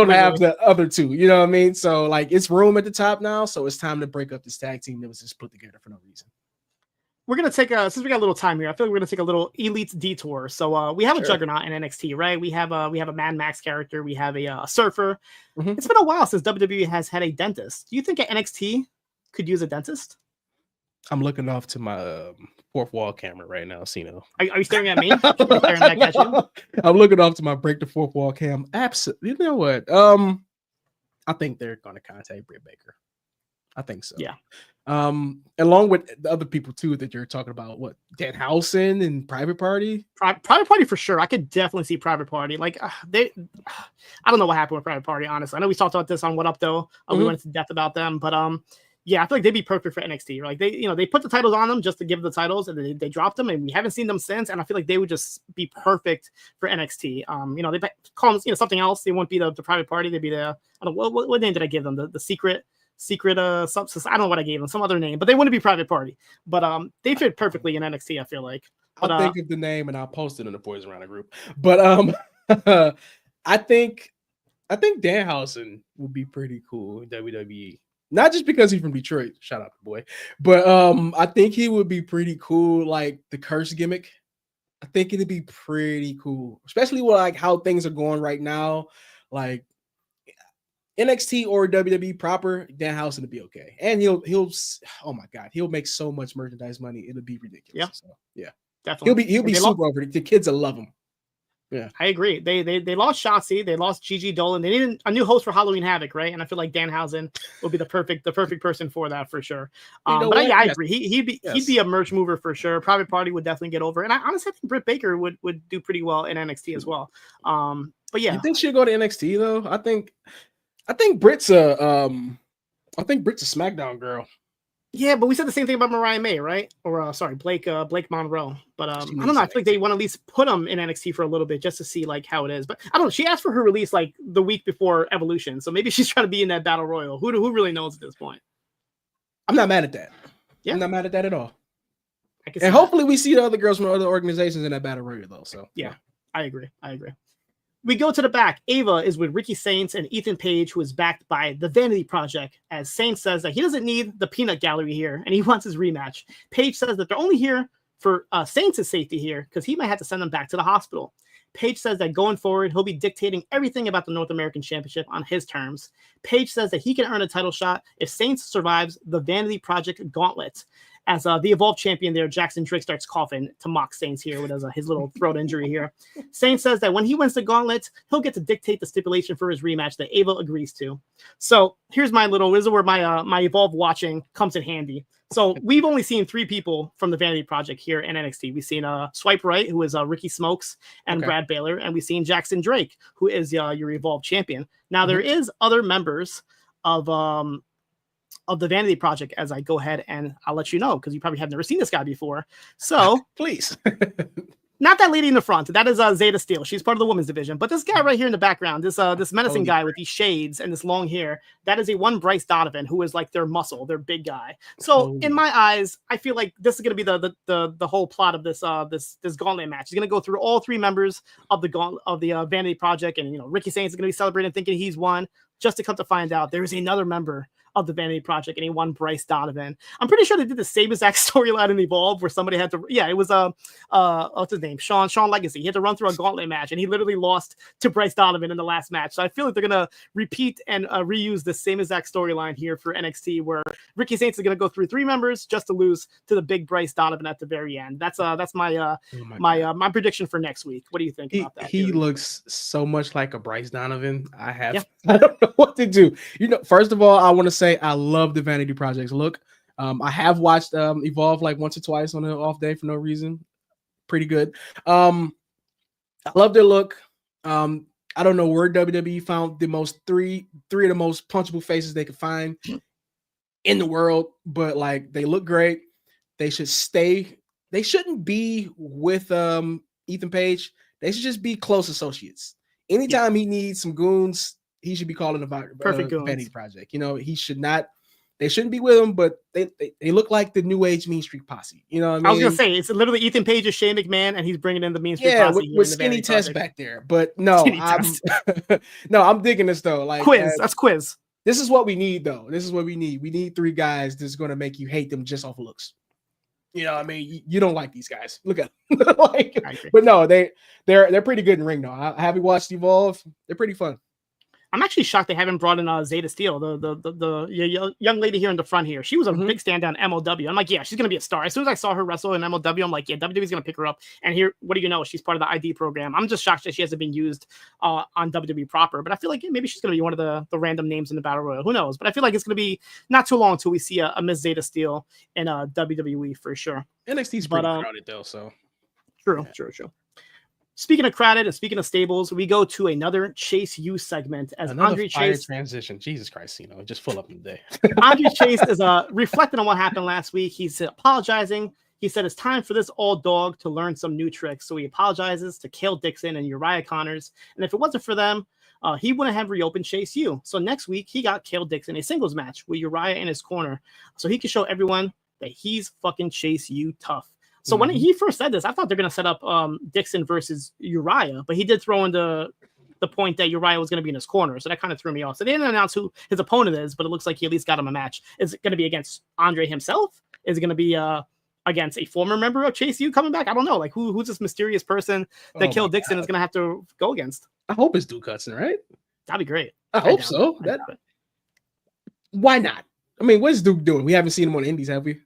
have the other two. You know what I mean? So like it's room at the top now. So it's time to break up this tag team that was just put together for no reason. We're gonna take since we got a little time here, I feel like we're gonna take a little elite detour. So we have a juggernaut in NXT, right? We have a Mad Max character, we have a surfer. It's been a while since WWE has had a dentist. Do you think NXT could use a dentist? I'm looking off to my fourth wall camera right now, Siino. Are you staring at me? Staring back at you? I'm looking off to my break the fourth wall cam. Absolutely. You know what? I think they're gonna contact Britt Baker. I think so. Yeah. Along with the other people too that you're talking about, what Danhausen and Private Party. Private Party for sure. I could definitely see Private Party. Like I don't know what happened with Private Party. Honestly, I know we talked about this on What Up Though. We went into depth about them, but yeah, I feel like they'd be perfect for NXT. Like they put the titles on them just to give the titles, and they dropped them, and we haven't seen them since. And I feel like they would just be perfect for NXT. They call them something else. They wouldn't be the Private Party. They'd be the I don't know what name did I give them? The secret substance. I don't know what I gave them, some other name, but they wouldn't be Private Party. But they fit perfectly in NXT. I feel like. But, I'll think of the name and I'll post it in the Poisonrana group. But I think Danhausen would be pretty cool in WWE. Not just because he's from Detroit, shout out the boy, but I think he would be pretty cool, like the curse gimmick. I think it'd be pretty cool, especially with like how things are going right now. Like NXT or WWE proper, Danhausen would be okay, and he'll oh my god, he'll make so much merchandise money, it'll be ridiculous. Yeah, so, yeah, definitely. He'll be super over. The kids will love him. Yeah, I agree. They lost Shotzi, they lost Gigi Dolan. They needed a new host for Halloween Havoc, right? And I feel like Danhausen will be the perfect person for that for sure. But I agree. He'd be a merch mover for sure. Private Party would definitely get over, and I honestly think Britt Baker would do pretty well in NXT as well. But yeah, you think she'll go to NXT though? I think Britt's a SmackDown girl. Yeah, but we said the same thing about Mariah May, right? Or Blake Monroe. But I don't know. I feel like they want to at least put them in NXT for a little bit just to see like how it is. But I don't know. She asked for her release like the week before Evolution, so maybe she's trying to be in that battle royal. Who really knows at this point? I'm not mad at that. Yeah, I'm not mad at that at all. And hopefully we see the other girls from other organizations in that battle royal though. So yeah, I agree. We go to the back. Ava is with Ricky Saints and Ethan Page, who is backed by the Vanity Project, as Saints says that he doesn't need the peanut gallery here, and he wants his rematch. Page says that they're only here for Saints' safety here, because he might have to send them back to the hospital. Page says that going forward, he'll be dictating everything about the North American Championship on his terms. Page says that he can earn a title shot if Saints survives the Vanity Project gauntlet. As the Evolved champion there, Jackson Drake starts coughing to mock Saints here with his little throat injury here. Saints says that when he wins the gauntlet, he'll get to dictate the stipulation for his rematch that Ava agrees to. So here's this is where my Evolved watching comes in handy. So we've only seen 3 people from the Vanity Project here in NXT. We've seen Swipe Right, who is Ricky Smokes and Brad Baylor, and we've seen Jackson Drake, who is your Evolved champion. Now there is other members of the Vanity Project as I go ahead and I'll let you know, because you probably have never seen this guy before. So please. Not that lady in the front. That is Zeta Steele. She's part of the women's division. But this guy right here in the background, this menacing guy with these shades and this long hair, that is one Bryce Donovan, who is like their muscle, their big guy. So in my eyes, I feel like this is going to be the whole plot of this gauntlet match. He's going to go through all 3 members of the Vanity Project, and Ricky Saints is going to be celebrating, thinking he's won, just to come to find out there is another member of the Vanity Project, and he won Bryce Donovan. I'm pretty sure they did the same exact storyline in Evolve where somebody had to, it was what's his name, Sean Legacy. He had to run through a gauntlet match, and he literally lost to Bryce Donovan in the last match. So I feel like they're gonna repeat and reuse the same exact storyline here for NXT, where Ricky Saints is gonna go through 3 members just to lose to the big Bryce Donovan at the very end. That's my my prediction for next week. What do you think about that? He looks so much like a Bryce Donovan. I don't know what to do. First of all, I want to say I love the Vanity Project's look. I have watched Evolve like once or twice on an off day for no reason. Pretty good. I love their look. I don't know where WWE found the three of the most punchable faces they could find in the world, but like they look great. They should stay. They shouldn't be with Ethan Page. They should just be close associates. Anytime he needs some goons, he should be calling the Vanity Project. He should not. They shouldn't be with him, but they look like the New Age Mean Streak Posse. You know what I mean? I was gonna say it's literally Ethan Page is Shane McMahon, and he's bringing in the Mean Streak Posse. With Skinny Test back there. But no, I'm digging this though. Like Quiz, that's Quiz. This is what we need, though. This is what we need. We need 3 guys that's going to make you hate them just off looks. You know, I mean, you don't like these guys. Look at them. But no, they're pretty good in ring though. Have you watched Evolve? They're pretty fun. I'm actually shocked they haven't brought in Zeta Steel, the young lady here in the front here. She was a big standout in MLW. I'm like, yeah, she's gonna be a star. As soon as I saw her wrestle in MLW, I'm like, yeah, WWE's gonna pick her up. And here, what do you know? She's part of the ID program. I'm just shocked that she hasn't been used on WWE proper. But I feel like maybe she's gonna be one of the random names in the Battle Royal. Who knows? But I feel like it's gonna be not too long until we see a Miss Zeta Steel in WWE for sure. NXT's pretty crowded though, so true. Speaking of crowded and speaking of stables, we go to another Chase U segment as Andre Chase transition. Jesus Christ, just full up in the day. Andre Chase is reflecting on what happened last week. He's apologizing. He said it's time for this old dog to learn some new tricks. So he apologizes to Cale Dixon and Uriah Connors. And if it wasn't for them, he wouldn't have reopened Chase U. So next week, he got Cale Dixon a singles match with Uriah in his corner. So he can show everyone that he's fucking Chase U tough. So when he first said this, I thought they're going to set up Dixon versus Uriah, but he did throw in the point that Uriah was going to be in his corner. So that kind of threw me off. So they didn't announce who his opponent is, but it looks like he at least got him a match. Is it going to be against Andre himself? Is it going to be against a former member of Chase U coming back? I don't know. Like who's this mysterious person that Cale Dixon is going to have to go against? I hope it's Duke Hudson, right? That'd be great. I hope so. Why not? I mean, what's Duke doing? We haven't seen him on Indies, have we?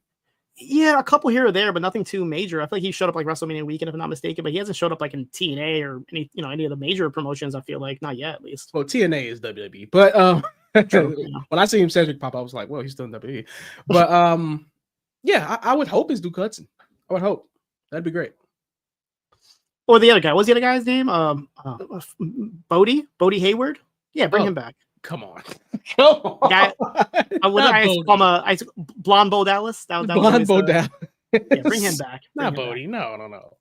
Yeah, a couple here or there, but nothing too major. I feel like he showed up like WrestleMania weekend, if I'm not mistaken, but he hasn't showed up like in TNA or any of the major promotions. I feel like not yet, at least. Well, TNA is WWE, but when I see him Cedric pop, I was like, well, he's still in WWE. But yeah, I would hope it's Duke Hudson. I would hope that'd be great. Or the other guy, what's the other guy's name? Bodie Hayward. Yeah, bring him back. Come on. Guy, I call him Blonde Bo Dallas. Blonde Bo Dallas. Yeah, bring him back. Not Bodie. No.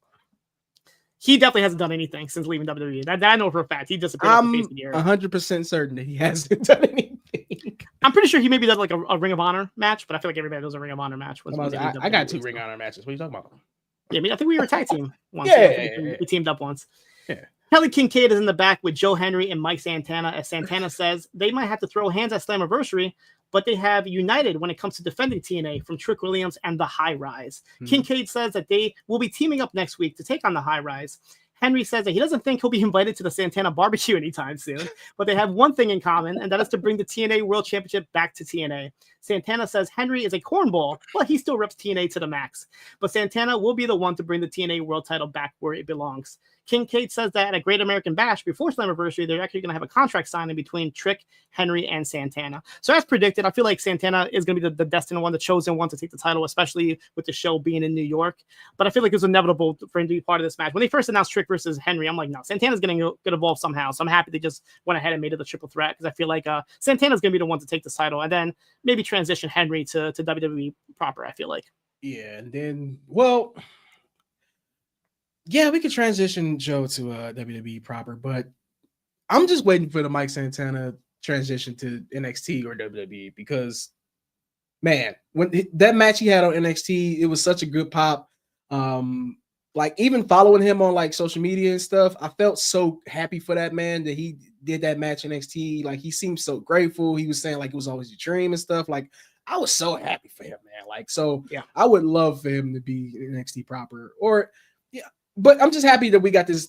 He definitely hasn't done anything since leaving WWE. That I know for a fact. He disappeared. I'm 100% certain that he hasn't done anything. I'm pretty sure he maybe did like a Ring of Honor match, but I feel like everybody does a Ring of Honor match. I got 2 Ring of Honor matches. What are you talking about? Yeah, I think we were a tag team once. We teamed up once. Yeah. Kelly Kincaid is in the back with Joe Hendry and Mike Santana. As Santana says, they might have to throw hands at Slammiversary, but they have united when it comes to defending TNA from Trick Williams and the High Rise. Kincaid says that they will be teaming up next week to take on the High Rise. Henry says that he doesn't think he'll be invited to the Santana barbecue anytime soon, but they have one thing in common, and that is to bring the TNA World Championship back to TNA. Santana says Henry is a cornball, but he still reps TNA to the max. But Santana will be the one to bring the TNA World title back where it belongs. Kincaid says that at a Great American Bash before Slammiversary, they're actually going to have a contract signing between Trick, Henry, and Santana. So as predicted, I feel like Santana is going to be the destined one, the chosen one to take the title, especially with the show being in New York. But I feel like it was inevitable for him to be part of this match. When they first announced Trick versus Henry, I'm like, no, Santana's going to get involved somehow. So I'm happy they just went ahead and made it a triple threat because I feel like Santana's going to be the one to take this title and then maybe transition Henry to WWE proper, I feel like. Yeah, and then, well... Yeah, we could transition Joe to WWE proper, but I'm just waiting for the Mike Santana transition to NXT or WWE because, man, when that match he had on NXT, it was such a good pop. Like even following him on like social media and stuff, I felt so happy for that man that he did that match in NXT. Like he seemed so grateful. He was saying like it was always a dream and stuff. Like I was so happy for him, man. Like so, yeah, I would love for him to be NXT proper. Or yeah, but I'm just happy that we got this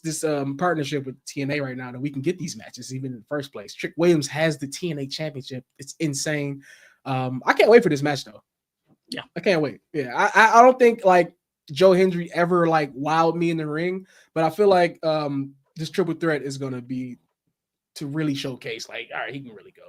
partnership with TNA right now that we can get these matches even in the first place. Trick Williams has the TNA Championship. It's insane. I can't wait for this match though. Yeah, I can't wait. Yeah, I don't think like Joe Hendry ever like wowed me in the ring, but I feel like this triple threat is gonna be to really showcase like, all right, he can really go.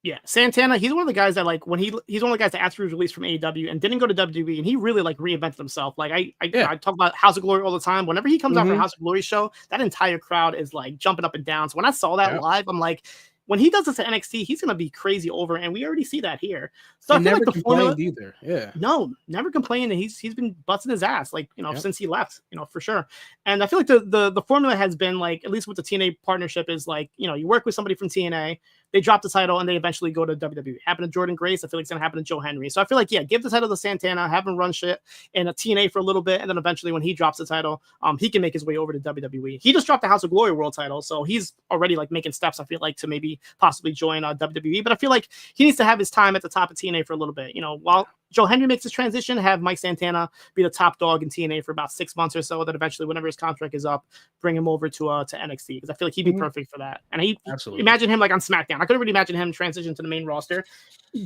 Yeah, Santana, he's one of the guys that like when he's one of the guys that after he was released from AEW and didn't go to WWE, and he really like reinvented himself. Like I talk about House of Glory all the time. Whenever he comes out for a House of Glory show, that entire crowd is like jumping up and down. So when I saw that live, I'm like, when he does this at NXT, he's gonna be crazy over, and we already see that here. So I feel never like the formula either. Yeah, no, never complained, and he's been busting his ass like since he left, for sure. And I feel like the formula has been like, at least with the TNA partnership, is like you work with somebody from TNA, they drop the title, and they eventually go to WWE. Happened to Jordan Grace. I feel like it's gonna happen to Joe Hendry. So I feel like give the title to Santana, have him run shit in a TNA for a little bit, and then eventually when he drops the title, he can make his way over to WWE. He just dropped the House of Glory World title, so he's already like making steps. I feel like to maybe possibly join WWE, but I feel like he needs to have his time at the top of TNA for a little bit. While Joe Hendry makes his transition, have Mike Santana be the top dog in TNA for about 6 months or so. Then eventually, whenever his contract is up, bring him over to NXT, because I feel like he'd be perfect for that. And absolutely imagine him like on SmackDown. I couldn't really imagine him transition to the main roster,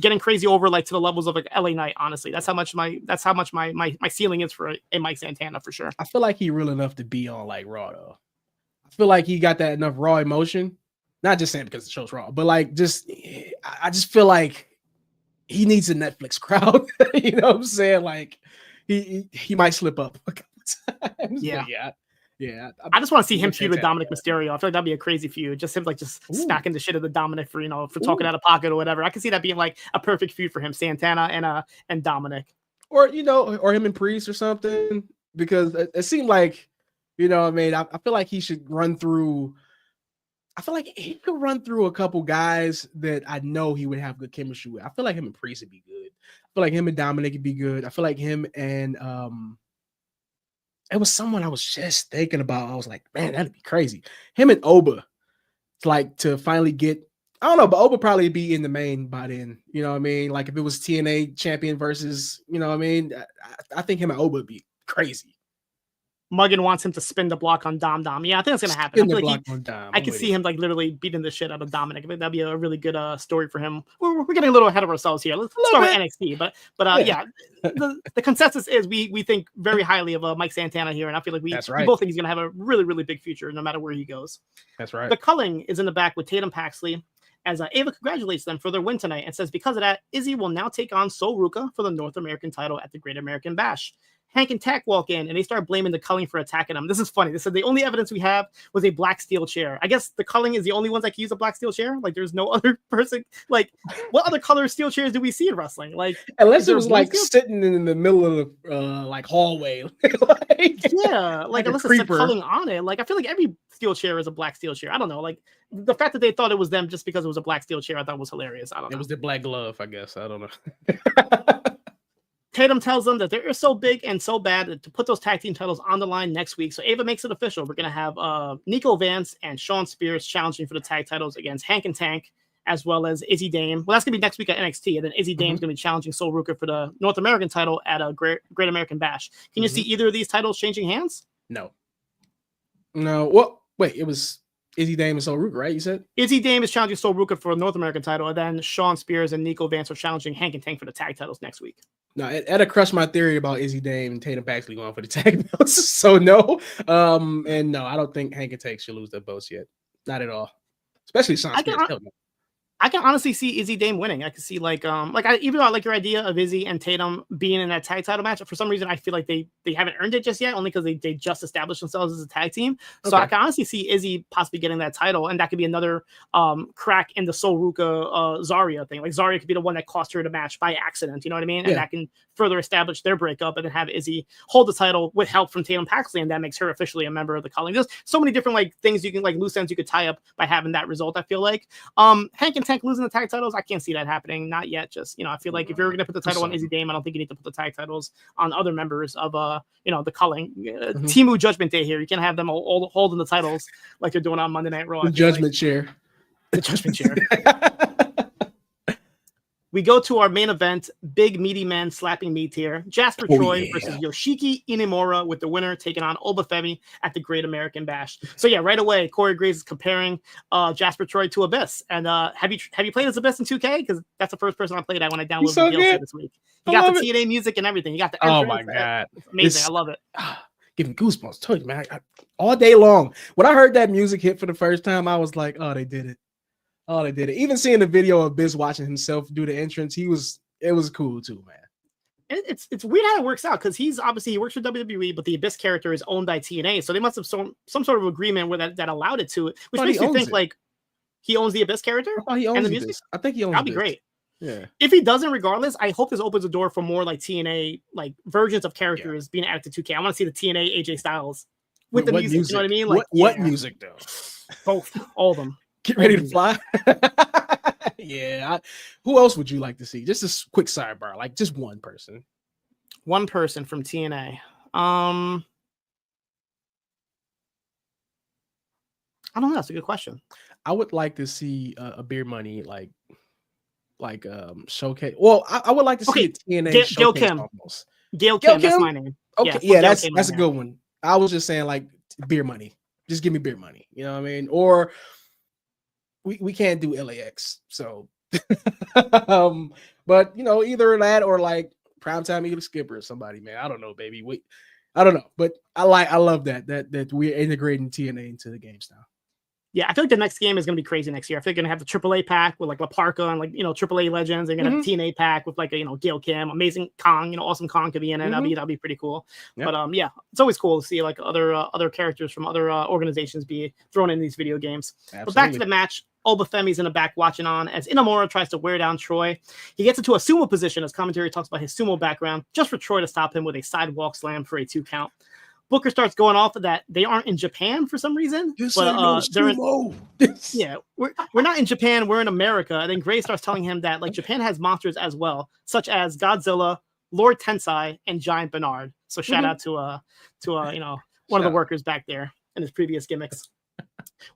getting crazy over like to the levels of like LA Knight. Honestly, that's how much my ceiling is for a Mike Santana for sure. I feel like he real enough to be on like Raw though. I feel like he got that enough Raw emotion. Not just saying because the show's Raw, but like I just feel like he needs a Netflix crowd. You know what I'm saying? Like he might slip up a couple times. Yeah. I just want to see him feud with Dominic Mysterio. I feel like that'd be a crazy feud. Just him smacking the shit of the Dominic for talking out of pocket or whatever. I can see that being like a perfect feud for him, Santana and Dominic. Or or him and Priest or something. Because it seemed like, I mean, I feel like he should run through. I feel like he could run through a couple guys that I know he would have good chemistry with. I feel like him and Priest would be good. I feel like him and Dominic would be good. I feel like him and it was someone I was just thinking about. I was like, man, that'd be crazy. Him and Oba, like to finally get, I don't know, but Oba probably be in the main by then. You know what I mean? Like if it was TNA champion versus, you know what I mean? I think him and Oba would be crazy. Muggin wants him to spin the block on Dom. Yeah, I think that's gonna happen. I can see him like literally beating the shit out of Dominic. I think that'd be a really good story for him. We're getting a little ahead of ourselves here. Let's start with NXT, but yeah, the consensus is we think very highly of Mike Santana here, and I feel like we both think he's gonna have a really, really big future no matter where he goes. That's right. The culling is in the back with Tatum Paxley, as Ava congratulates them for their win tonight and says because of that, Izzy will now take on Sol Ruca for the North American title at the Great American Bash. Hank and Tack walk in and they start blaming the culling for attacking them. This is funny. They said the only evidence we have was a black steel chair. I guess the culling is the only ones that can use a black steel chair. Like there's no other person. Like what other color steel chairs do we see in wrestling? Like unless it was like sitting in the middle of the like hallway. Like unless it's a culling on it. Like I feel like every steel chair is a black steel chair. I don't know. Like the fact that they thought it was them just because it was a black steel chair, I thought was hilarious. I don't know. It was the black glove, I guess. I don't know. Tatum tells them that they're so big and so bad that to put those tag team titles on the line next week. So Ava makes it official. We're going to have Nico Vance and Sean Spears challenging for the tag titles against Hank and Tank, as well as Izzy Dame. Well, that's going to be next week at NXT. And then Izzy Dame's going to be challenging Sol Ruca for the North American title at a Great American Bash. Can you see either of these titles changing hands? No. Well, wait, it was Izzy Dame and Sol Ruca, right? You said Izzy Dame is challenging Sol Ruca for the North American title, and then Sean Spears and Nico Vance are challenging Hank and Tank for the tag titles next week. No, that'll crush my theory about Izzy Dame and Tatum Paxley going for the tag belts. So no, and no, I don't think Hank and Tank should lose their belts yet. Not at all. Especially Sean Spears. I can honestly see Izzy Dame winning. I can see even though I like your idea of Izzy and Tatum being in that tag title match, for some reason I feel like they haven't earned it just yet, only because they just established themselves as a tag team. So I can honestly see Izzy possibly getting that title, and that could be another crack in the Sol Ruca Zarya thing. Like Zarya could be the one that cost her the match by accident. You know what I mean? And that can further establish their breakup, and then have Izzy hold the title with help from Tatum Paxley, and that makes her officially a member of the culling. There's so many different things you can loose ends you could tie up by having that result. I feel like Hank and Tank Punk losing the tag titles, I can't see that happening. Not yet. Just, I feel like if you're going to put the title on Izzy Dame, I don't think you need to put the tag titles on other members of, the culling. Timu Judgment Day here. You can't have them all holding the titles like they're doing on Monday Night Raw. The Judgment Chair. The Judgment Chair. We go to our main event, big meaty man slapping meat here. Jasper Troy versus Yoshiki Inamura, with the winner taking on Obafemi at the Great American Bash. So yeah, right away, Corey Graves is comparing Jasper Troy to Abyss. And have you played as Abyss in 2K? Because that's the first person I played at when I downloaded the DLC this week. You got the TNA music and everything. You got the oh my god, it's amazing! I love it. Giving goosebumps. Told you, man, all day long. When I heard that music hit for the first time, I was like, oh, they did it. Oh, they did it. Even seeing the video of Biz watching himself do the entrance, it was cool too, man. It's weird how it works out, because he works for WWE, but the Abyss character is owned by TNA, so they must have some sort of agreement where that allowed it to, which makes me think like he owns the Abyss character. He owns the music. I think he owns. That'd be great. Yeah. If he doesn't, regardless, I hope this opens the door for more like TNA like versions of characters being added to 2K. I want to see the TNA AJ Styles with the music. You know what I mean? Like what music though? Both, all of them. Get ready to fly. Who else would you like to see? Just a quick sidebar, like just one person. One person from TNA. I don't know. That's a good question. I would like to see a Beer Money like showcase. Well, I would like to see a TNA showcase. Gail Kim. Almost. Gail Kim, that's my name. Okay, yeah, that's a good one. I was just saying like Beer Money. Just give me Beer Money. You know what I mean? Or we can't do LAX. So but either that or like Primetime Eagle Skipper or somebody, man. I don't know, baby. I don't know. But I love that we're integrating TNA into the games now. Yeah, I feel like the next game is going to be crazy next year. I feel like you're going to have the AAA pack with like La Parka and like, AAA legends. They're going to have the TNA pack with like, Gail Kim, Amazing Kong, Awesome Kong could be in it. That'd be pretty cool. Yep. But it's always cool to see like other characters from other organizations be thrown in these video games. Absolutely. But back to the match. Obafemi's in the back watching on as Inamura tries to wear down Troy. He gets into a sumo position as commentary talks about his sumo background, just for Troy to stop him with a sidewalk slam for a 2 count. Booker starts going off of that they aren't in Japan for some reason. But they're we're not in Japan, we're in America. And then Gray starts telling him that like Japan has monsters as well, such as Godzilla, Lord Tensai, and Giant Bernard. So shout out to one of the workers back there in his previous gimmicks.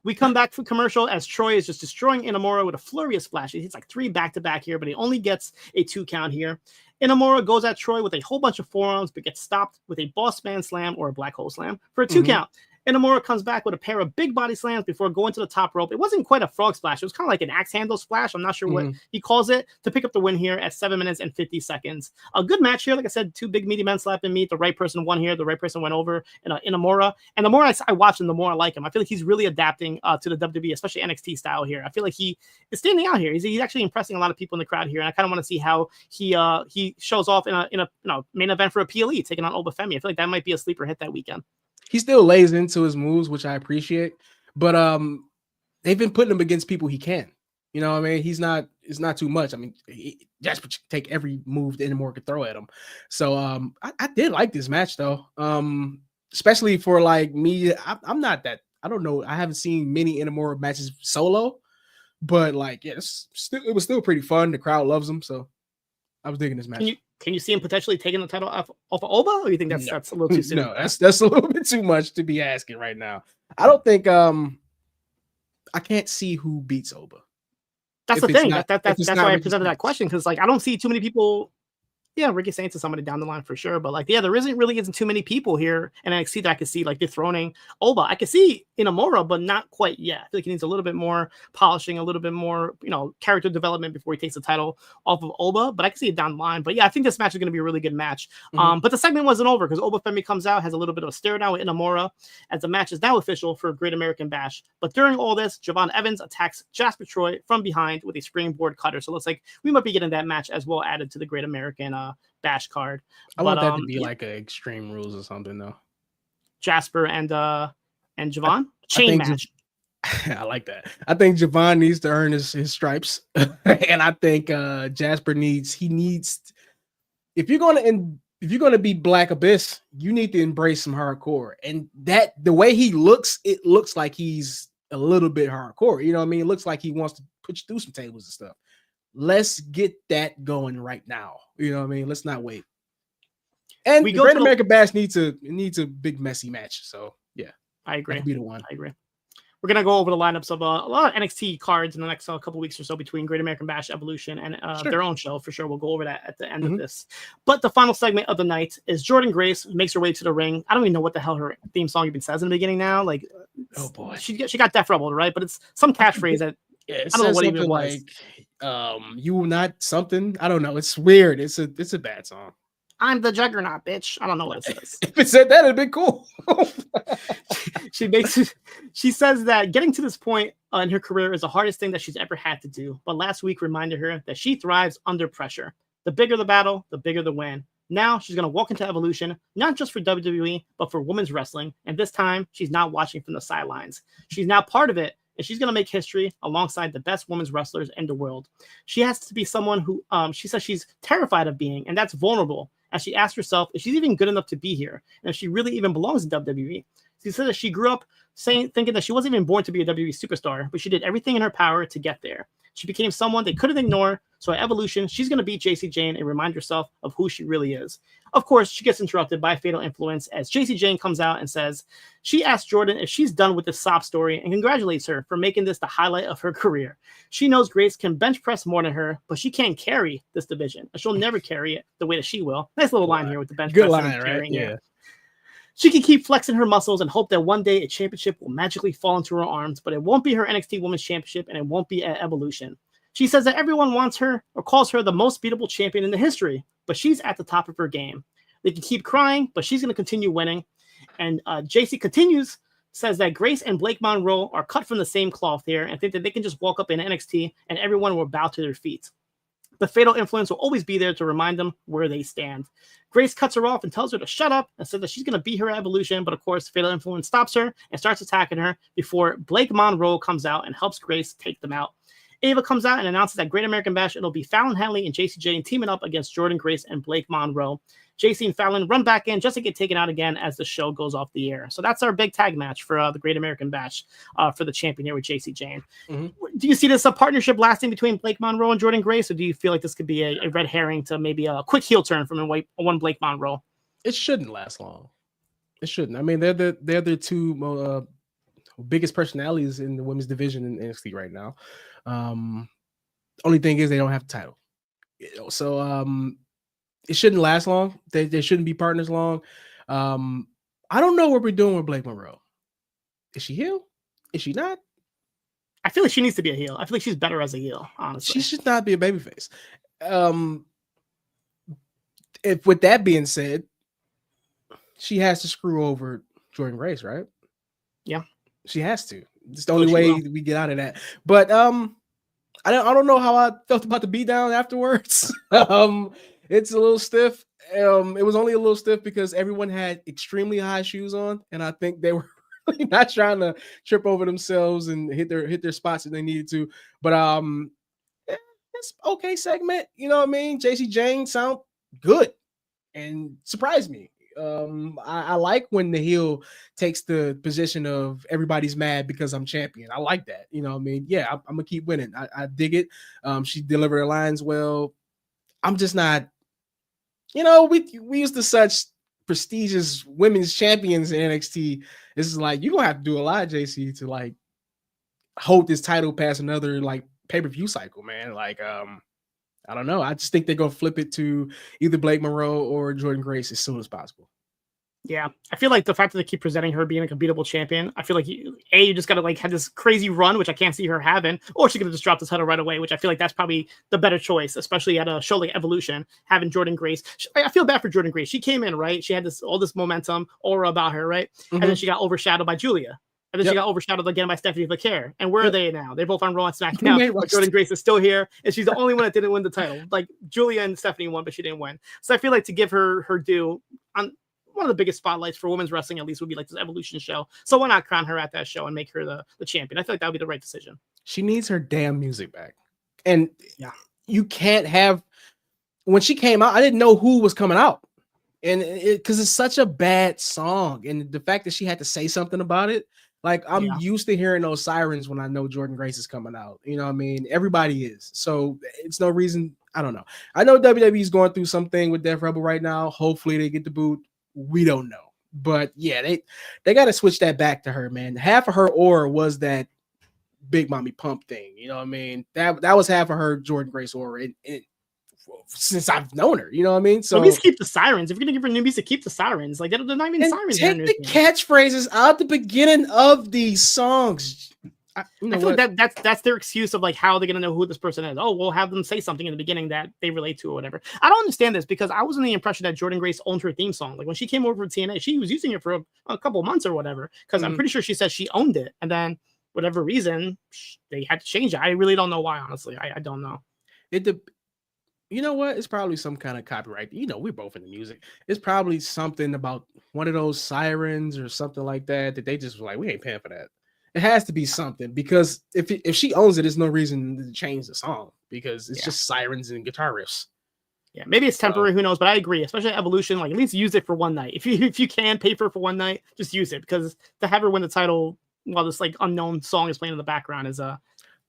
We come back from commercial as Troy is just destroying Inamura with a flurry of splashes. He's like 3 back-to-back here, but he only gets a 2 count here. Inamura goes at Troy with a whole bunch of forearms, but gets stopped with a boss man slam or a black hole slam for a 2 count. Inamura comes back with a pair of big body slams before going to the top rope. It wasn't quite a frog splash. It was kind of like an axe handle splash. I'm not sure what he calls it, to pick up the win here at 7 minutes and 50 seconds. A good match here. Like I said, 2 big meaty men slapping meat. The right person won here. The right person went over Inamura. And the more I watch him, the more I like him. I feel like he's really adapting to the WWE, especially NXT style here. I feel like he is standing out here. He's actually impressing a lot of people in the crowd here. And I kind of want to see how he shows off in a main event for a PLE, taking on Obafemi. I feel like that might be a sleeper hit that weekend. He still lays into his moves, which I appreciate, but they've been putting him against people he can. You know what I mean? It's not too much. I mean, Jasper take every move that Inamura could throw at him. So I did like this match though, especially for like me. I'm not that. I don't know. I haven't seen many Inamura matches solo, but like it was still pretty fun. The crowd loves him, so I was digging this match. Can you see him potentially taking the title off of Oba, or you think that's a little too soon? No, that's a little bit too much to be asking right now. I don't think I can't see who beats Oba. That's the thing. That's why I presented that question, because like I don't see too many people. Yeah, Ricky Saints is somebody down the line for sure, but like, there isn't too many people here in NXT that I could see like dethroning Oba. I could see Inamura, but not quite yet. I feel like he needs a little bit more polishing, a little bit more, character development before he takes the title off of Oba. But I can see it down the line. But yeah, I think this match is going to be a really good match. But the segment wasn't over because Obafemi comes out, has a little bit of a stare down with Inamura, as the match is now official for Great American Bash. But during all this, Javon Evans attacks Jasper Troy from behind with a springboard cutter. So it looks like we might be getting that match as well added to the Great American Bash card. I want that to be like a Extreme Rules or something though. Jasper and Javon chain match. I like that. I think Javon needs to earn his stripes, and I think Jasper needs. If you're gonna be Black Abyss, you need to embrace some hardcore. And that the way he looks, it looks like he's a little bit hardcore. You know what I mean? It looks like he wants to put you through some tables and stuff. Let's get that going right now. You know what I mean? Let's not wait. And Great American Bash needs a big messy match. So yeah, I agree. That could be the one. I agree. We're gonna go over the lineups of a lot of NXT cards in the next couple weeks or so between Great American Bash, Evolution, and their own show for sure. We'll go over that at the end of this. But the final segment of the night is Jordynne Grace makes her way to the ring. I don't even know what the hell her theme song even says in the beginning now. Like, oh boy, she got Death Rebel, right? But it's some catchphrase that I don't know what even was. Like, you not something. I don't know. It's weird. It's a bad song. I'm the Juggernaut, bitch. I don't know what it says. If it said that, it'd be cool. She says that getting to this point in her career is the hardest thing that she's ever had to do. But last week reminded her that she thrives under pressure. The bigger the battle, the bigger the win. Now she's going to walk into Evolution, not just for WWE, but for women's wrestling. And this time, she's not watching from the sidelines. She's now part of it, and she's going to make history alongside the best women's wrestlers in the world. She has to be someone who she says she's terrified of being, and that's vulnerable. As she asks herself if she's even good enough to be here, and if she really even belongs in WWE. She said that she grew up thinking that she wasn't even born to be a WWE superstar, but she did everything in her power to get there. She became someone they couldn't ignore, so at Evolution, she's going to beat Jacy Jayne and remind herself of who she really is. Of course, she gets interrupted by Fatal Influence as Jacy Jayne comes out and says she asked Jordynne if she's done with this sob story and congratulates her for making this the highlight of her career. She knows Grace can bench press more than her, but she can't carry this division. She'll never carry it the way that she will. Nice little line here with the bench press. Good line, right? Yeah. She can keep flexing her muscles and hope that one day a championship will magically fall into her arms, but it won't be her NXT Women's Championship and it won't be at Evolution. She says that everyone wants her or calls her the most beatable champion in the history, but she's at the top of her game. They can keep crying, but she's going to continue winning. And Jacy continues, says that Grace and Blake Monroe are cut from the same cloth here and think that they can just walk up in NXT and everyone will bow to their feet. The Fatal Influence will always be there to remind them where they stand. Grace cuts her off and tells her to shut up and says that she's going to beat her Evolution, but of course, Fatal Influence stops her and starts attacking her before Blake Monroe comes out and helps Grace take them out. Ava comes out and announces that Great American Bash, it'll be Fallon Henley and Jacy Jayne teaming up against Jordynne Grace and Blake Monroe. Jacy and Fallon run back in just to get taken out again as the show goes off the air. So that's our big tag match for the Great American Bash for the champion here with Jacy Jayne. Do you see this a partnership lasting between Blake Monroe and Jordynne Grace, or do you feel like this could be a red herring to maybe a quick heel turn from one Blake Monroe? It shouldn't last long. It shouldn't. I mean, they're the two biggest personalities in the women's division in NXT right now. Only thing is they don't have the title. So it shouldn't last long. They shouldn't be partners long. I don't know what we're doing with Blake Monroe. Is she heel? Is she not? I feel like she needs to be a heel. I feel like she's better as a heel, honestly. She should not be a babyface. If with that being said, she has to screw over Jordynne Grace, right? Yeah. She has to. It's the only way we get out of that. But I don't know how I felt about the beatdown afterwards. It's a little stiff. It was only a little stiff because everyone had extremely high shoes on, and I think they were really not trying to trip over themselves and hit their spots that they needed to. But it's okay segment. You know what I mean? Jacy Jayne sound good and surprised me. I like when the heel takes the position of everybody's mad because I'm champion. I like that. You know what I mean? Yeah, I'm gonna keep winning. I dig it. She delivered her lines well. I'm just not, we used to such prestigious women's champions in NXT. This is like, you're gonna have to do a lot, JC, to like hold this title past another like pay-per-view cycle, man. Like, I don't know. I just think they're gonna flip it to either Blake Monroe or Jordynne Grace as soon as possible. Yeah, I feel like the fact that they keep presenting her being a beatable champion, I feel like you just gotta like have this crazy run, which I can't see her having, or she could have just dropped this title right away, which I feel like that's probably the better choice, especially at a show like Evolution, having Jordynne Grace. I feel bad for Jordynne Grace. She came in, right? She had all this momentum, aura about her, right? And then she got overshadowed by Julia. And then she got overshadowed again by Stephanie Vaquer. And where are they now? They're both on Raw and SmackDown. But Jordynne Grace is still here, and she's the only one that didn't win the title. Like Julia and Stephanie won, but she didn't win. So I feel like to give her due on one of the biggest spotlights for women's wrestling, at least, would be like this Evolution show. So why not crown her at that show and make her the champion? I feel like that would be the right decision. She needs her damn music back. And yeah, you can't have, when she came out, I didn't know who was coming out. And because it's such a bad song. And the fact that she had to say something about it, Like, I'm used to hearing those sirens when I know Jordynne Grace is coming out. You know what I mean? Everybody is. So it's no reason. I don't know. I know WWE is going through something with Def Rebel right now. Hopefully they get the boot. We don't know. But yeah, they got to switch that back to her, man. Half of her aura was that Big Mommy Pump thing. You know what I mean? That was half of her Jordynne Grace aura since I've known her. You know what I mean? So at least keep the sirens. If you're gonna give her new music, keep the sirens. Like they're not even sirens. Take the catchphrases out the beginning of these songs. I feel like that's their excuse of like how they're gonna know who this person is. Oh, we'll have them say something in the beginning that they relate to or whatever. I don't understand this because I was in the impression that Jordynne Grace owned her theme song. Like when she came over to TNA, she was using it for a couple of months or whatever. Because I'm pretty sure she said she owned it, and then whatever reason they had to change it. I really don't know why. Honestly, I don't know. You know what? It's probably some kind of copyright. You know, we're both in the music. It's probably something about one of those sirens or something like that they just were like, we ain't paying for that. It has to be something because if she owns it, there's no reason to change the song because it's just sirens and guitar riffs. Yeah, maybe it's temporary. Who knows? But I agree, especially Evolution. Like at least use it for one night. If you can pay for it for one night, just use it because to have her win the title while this like unknown song is playing in the background is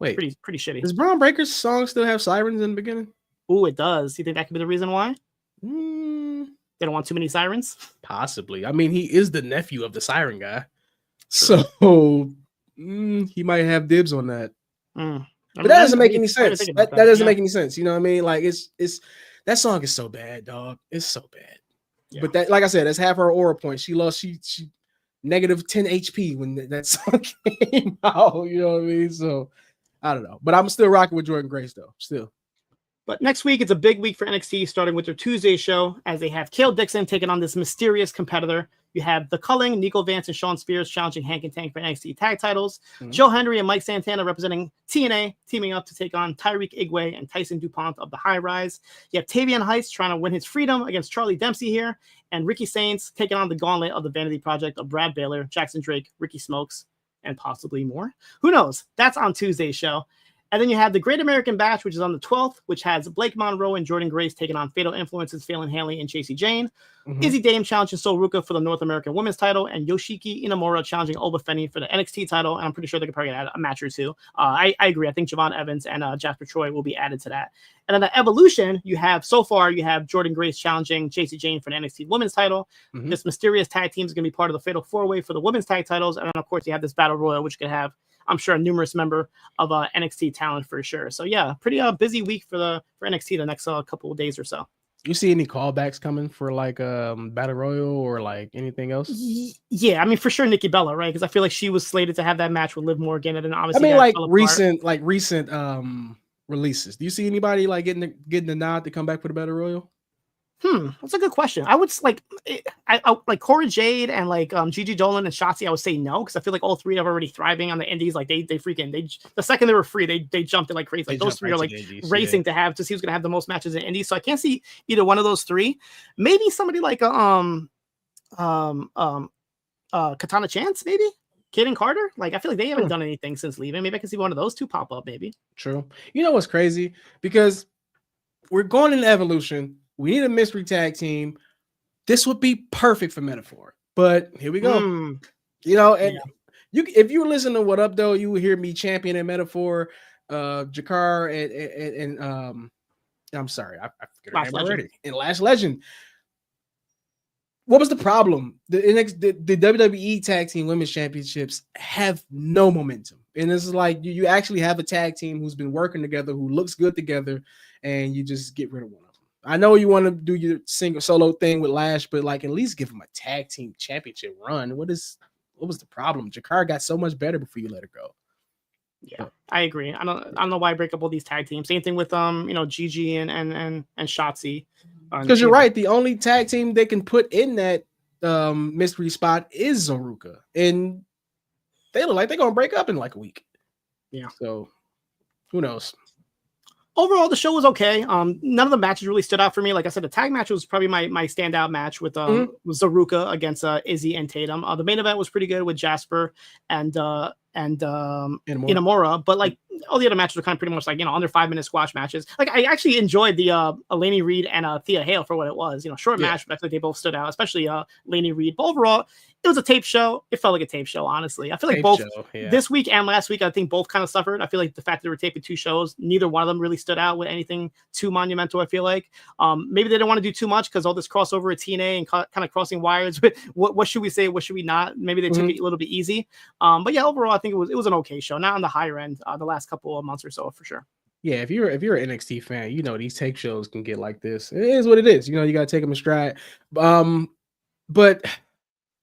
pretty shitty. Does Braun Breaker's song still have sirens in the beginning? Oh, it does. You think that could be the reason why? They don't want too many sirens? Possibly. I mean, he is the nephew of the siren guy. So he might have dibs on that. But that doesn't make any sense. That doesn't make any sense. You know what I mean? Like it's that song is so bad, dog. It's so bad. Yeah. But that, like I said, that's half her aura point. She lost she negative 10 HP when that song came out. You know what I mean? So I don't know. But I'm still rocking with Jordynne Grace though. Still. But next week, it's a big week for NXT, starting with their Tuesday show, as they have Kale Dixon taking on this mysterious competitor. You have The Culling, Nico Vance, and Sean Spears challenging Hank and Tank for NXT tag titles. Joe Hendry and Mike Santana representing TNA, teaming up to take on Tyreek Igwe and Tyson DuPont of the High Rise. You have Tavian Heist trying to win his freedom against Charlie Dempsey here, and Ricky Saints taking on the gauntlet of the Vanity Project of Brad Baylor, Jackson Drake, Ricky Smokes, and possibly more. Who knows? That's on Tuesday's show. And then you have the Great American Bash, which is on the 12th, which has Blake Monroe and Jordynne Grace taking on Fatal Influences, Phelan Hanley and Chasey Jane. Izzy Dame challenging Sol Ruka for the North American Women's title, and Yoshiki Inamura challenging Oba Femi for the NXT title. And I'm pretty sure they could probably add a match or two. I agree. I think Javon Evans and Jasper Troy will be added to that. And then the Evolution, you have Jordynne Grace challenging Chasey Jane for the NXT Women's title. This mysterious tag team is going to be part of the Fatal 4-Way for the women's tag titles. And then, of course, you have this Battle Royal, which could have, I'm sure, a numerous member of NXT talent for sure. So yeah, pretty busy week for NXT the next couple of days or so. You see any callbacks coming for like Battle Royal or like anything else? Yeah, I mean for sure Nikki Bella, right? Because I feel like she was slated to have that match with Liv Morgan, and then obviously recent releases. Do you see anybody like getting the nod to come back for the Battle Royal? That's a good question. I would like I like Cora Jade and like Gigi Dolan and Shotzi. I would say no because I feel like all three are already thriving on the indies. Like they the second they were free, they jumped it like crazy. Like those three are like racing to see who's gonna have the most matches in indies. So I can't see either one of those three. Maybe somebody like Katana Chance, maybe Kaden Carter. Like I feel like they haven't done anything since leaving. Maybe I can see one of those two pop up. Maybe. True. You know what's crazy? Because we're going into Evolution. We need a mystery tag team. This would be perfect for Metaphor. But here we go. You know, and if you listen to What Up Though, you will hear me champion in Metaphor, Jakar and I'm sorry, I forget her name already. And Last Legend. What was the problem? The WWE Tag Team Women's Championships have no momentum. And this is like you actually have a tag team who's been working together, who looks good together, and you just get rid of one. I know you want to do your single solo thing with Lash, but like at least give him a tag team championship run. What was the problem? Jakar got so much better before you let her go. Yeah, I agree. I don't know why I break up all these tag teams. Same thing with Gigi and Shotzi. Because you're right. The only tag team they can put in that mystery spot is Zoruka, and they look like they're gonna break up in like a week. Yeah. So who knows? Overall, the show was okay. None of the matches really stood out for me. Like I said, the tag match was probably my standout match with Zaruka against Izzy and Tatum. The main event was pretty good with Jasper and and Inamura, but like all the other matches were kind of pretty much like, under 5-minute squash matches. Like I actually enjoyed the Laney Reed and Thea Hale for what it was, short match, but I feel like they both stood out, especially Laney Reed. But overall, it was a tape show. It felt like a tape show, honestly. I feel like both this week and last week, I think both kind of suffered. I feel like the fact that they were taping 2 shows, neither one of them really stood out with anything too monumental, I feel like. Maybe they didn't want to do too much because all this crossover at TNA and kind of crossing wires. But what should we say? What should we not? Maybe they took it a little bit easy. But yeah, overall, I think it was an okay show. Not on the higher end the last couple of months or so, for sure. Yeah, if you're an NXT fan, these tape shows can get like this. It is what it is. You got to take them in stride. But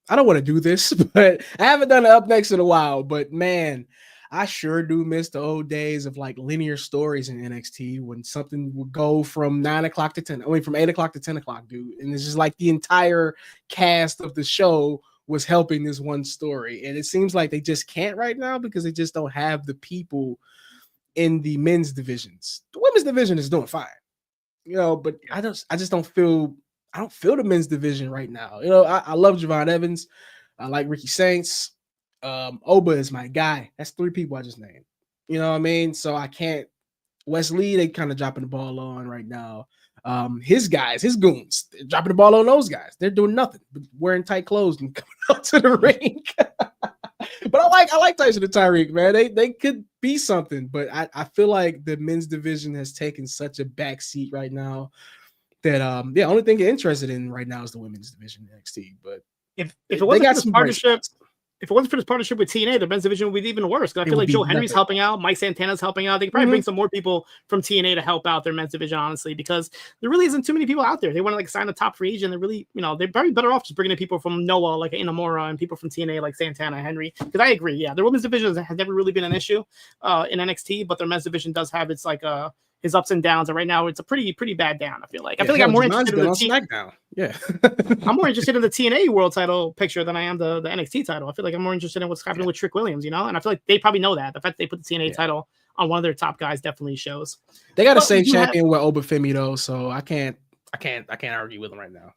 I don't want to do this, but I haven't done it up next in a while. But man, I sure do miss the old days of like linear stories in NXT when something would go from 9 o'clock to 10, from 8 o'clock to 10 o'clock, dude. And it's just like the entire cast of the show was helping this one story. And it seems like they just can't right now because they just don't have the people in the men's divisions. The women's division is doing fine, but I just don't feel the men's division right now. I love Javon Evans. I like Ricky Saints. Oba is my guy. That's 3 people I just named. You know what I mean? So I can't. Wes Lee, they kind of dropping the ball on right now. His guys, his goons, they're dropping the ball on those guys. They're doing nothing but wearing tight clothes and coming out to the ring. But I like Tyson and Tyreek, man. They could be something, but I feel like the men's division has taken such a back seat right now that only thing you're interested in right now is the women's division in NXT. But if it wasn't for this partnership, if it wasn't for this partnership with TNA, the men's division would be even worse. Because I feel like Joe Hendry's helping out, Mike Santana's helping out. They could probably bring some more people from TNA to help out their men's division, honestly, because there really isn't too many people out there. They want to sign a top free agent. They're really, they're probably better off just bringing in people from Noah, like Inamura, and people from TNA like Santana, Henry. Because I agree, their women's division has never really been an issue in NXT, but their men's division does have its his ups and downs, and right now it's a pretty bad down. I feel like I'm more interested in the SmackDown. Yeah, I'm more interested in the TNA World Title picture than I am the NXT title. I feel like I'm more interested in what's happening with Trick Williams, and I feel like they probably know that the fact that they put the TNA title on one of their top guys definitely shows. They got the same champion with Obafemi though, so I can't argue with them right now.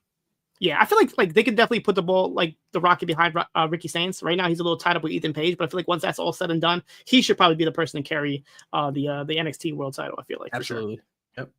Yeah, I feel like they could definitely put the ball, like the rocket behind Ricky Saints. Right now, he's a little tied up with Ethan Page, but I feel like once that's all said and done, he should probably be the person to carry the NXT World Title. I feel like absolutely. For sure. Yep.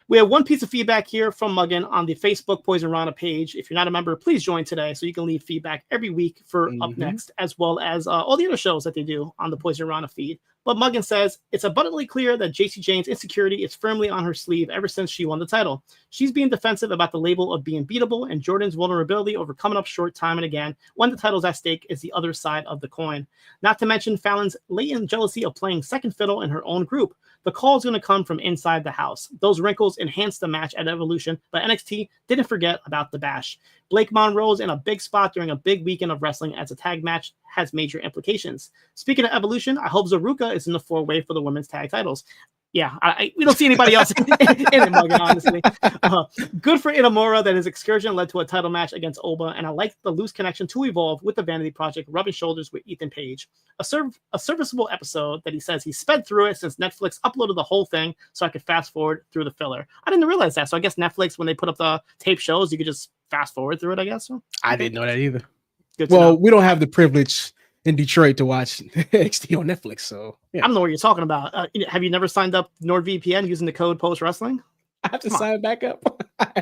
We have one piece of feedback here from Muggin on the Facebook Poison Rana page. If you're not a member, please join today so you can leave feedback every week for Up Next, as well as all the other shows that they do on the Poison Rana feed. But Muggin says, it's abundantly clear that JC Jane's insecurity is firmly on her sleeve ever since she won the title. She's being defensive about the label of being beatable, and Jordan's vulnerability over coming up short time and again when the title's at stake is the other side of the coin. Not to mention Fallon's latent jealousy of playing second fiddle in her own group. The call is going to come from inside the house. Those wrinkles enhanced the match at Evolution, but NXT didn't forget about the bash. Blake Monroe's in a big spot during a big weekend of wrestling as a tag match has major implications. Speaking of Evolution, I hope Zaruka is in the 4-way for the women's tag titles. Yeah, we don't see anybody else in it, Muggin, honestly. Good for Inamura that his excursion led to a title match against Oba, and I like the loose connection to Evolve with the Vanity Project rubbing shoulders with Ethan Page. A serviceable episode that he says he sped through it since Netflix uploaded the whole thing so I could fast forward through the filler. I didn't realize that, so I guess Netflix, when they put up the tape shows, you could just fast forward through it, I guess. So, I didn't know that either. Good to know. We don't have the privilege in Detroit to watch NXT on Netflix, so I don't know what you're talking about. Have you never signed up NordVPN using the code Post Wrestling? I have to sign back up.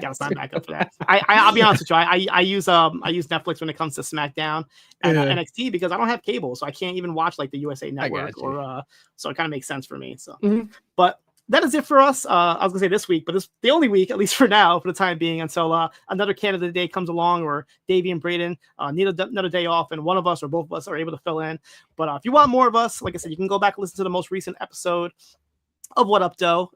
Gotta sign back up for that. I'll be honest with you. I use Netflix when it comes to SmackDown and NXT because I don't have cable, so I can't even watch like the USA Network so it kind of makes sense for me. So, but that is it for us. I was gonna say this week, but this the only week, at least for now, for the time being, until another candidate day comes along, or Davie and Braden need another day off, and one of us or both of us are able to fill in. But if you want more of us, like I said, you can go back and listen to the most recent episode of What Up Doe,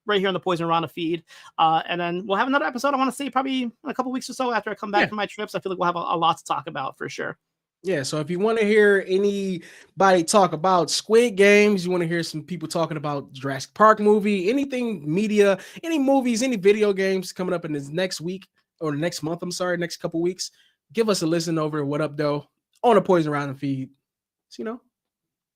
right here on the Poison Rana feed, and then we'll have another episode. I want to say probably in a couple weeks or so after I come back from my trips. I feel like we'll have a lot to talk about for sure. Yeah, so if you want to hear anybody talk about Squid Games, you want to hear some people talking about Jurassic Park movie, anything media, any movies, any video games coming up in this next week or next month, next couple weeks, give us a listen over at What Up Doe on the Poison Rana feed. So,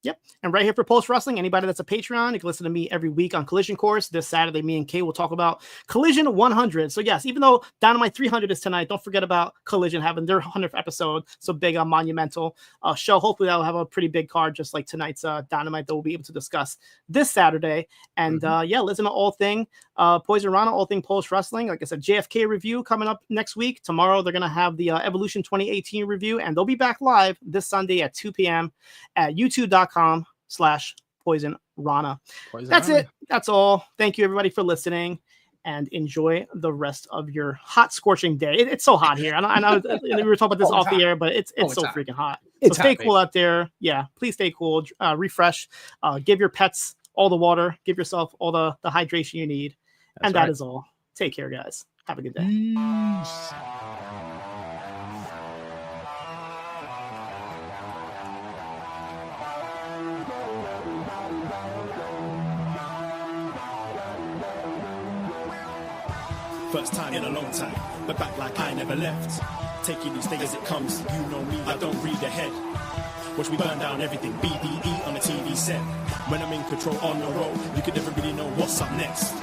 Yep. And right here for Post Wrestling, anybody that's a Patreon, you can listen to me every week on Collision Course. This Saturday, me and Kay will talk about Collision 100. So yes, even though Dynamite 300 is tonight, don't forget about Collision having their 100th episode. So big on monumental show. Hopefully that'll have a pretty big card, just like tonight's Dynamite that we'll be able to discuss this Saturday. And listen to all thing Poisonrana, all thing Post Wrestling. Like I said, JFK review coming up next week. Tomorrow they're going to have the Evolution 2018 review, and they'll be back live this Sunday at 2 p.m. at youtube.com/Poisonrana. That's it. That's all. Thank you everybody for listening, and enjoy the rest of your hot scorching day. It's so hot here. I know we were talking about this off the air, but it's so freaking hot. So stay cool out there. Yeah, please stay cool. Refresh. Give your pets all the water. Give yourself all the hydration you need. And that is all. Take care, guys. Have a good day. Peace. First time in a long time, but back like I never left. Taking each day as it comes, you know me, I don't read ahead. Watch me burn down everything, BDE on the TV set. When I'm in control on the road, you could never really know what's up next.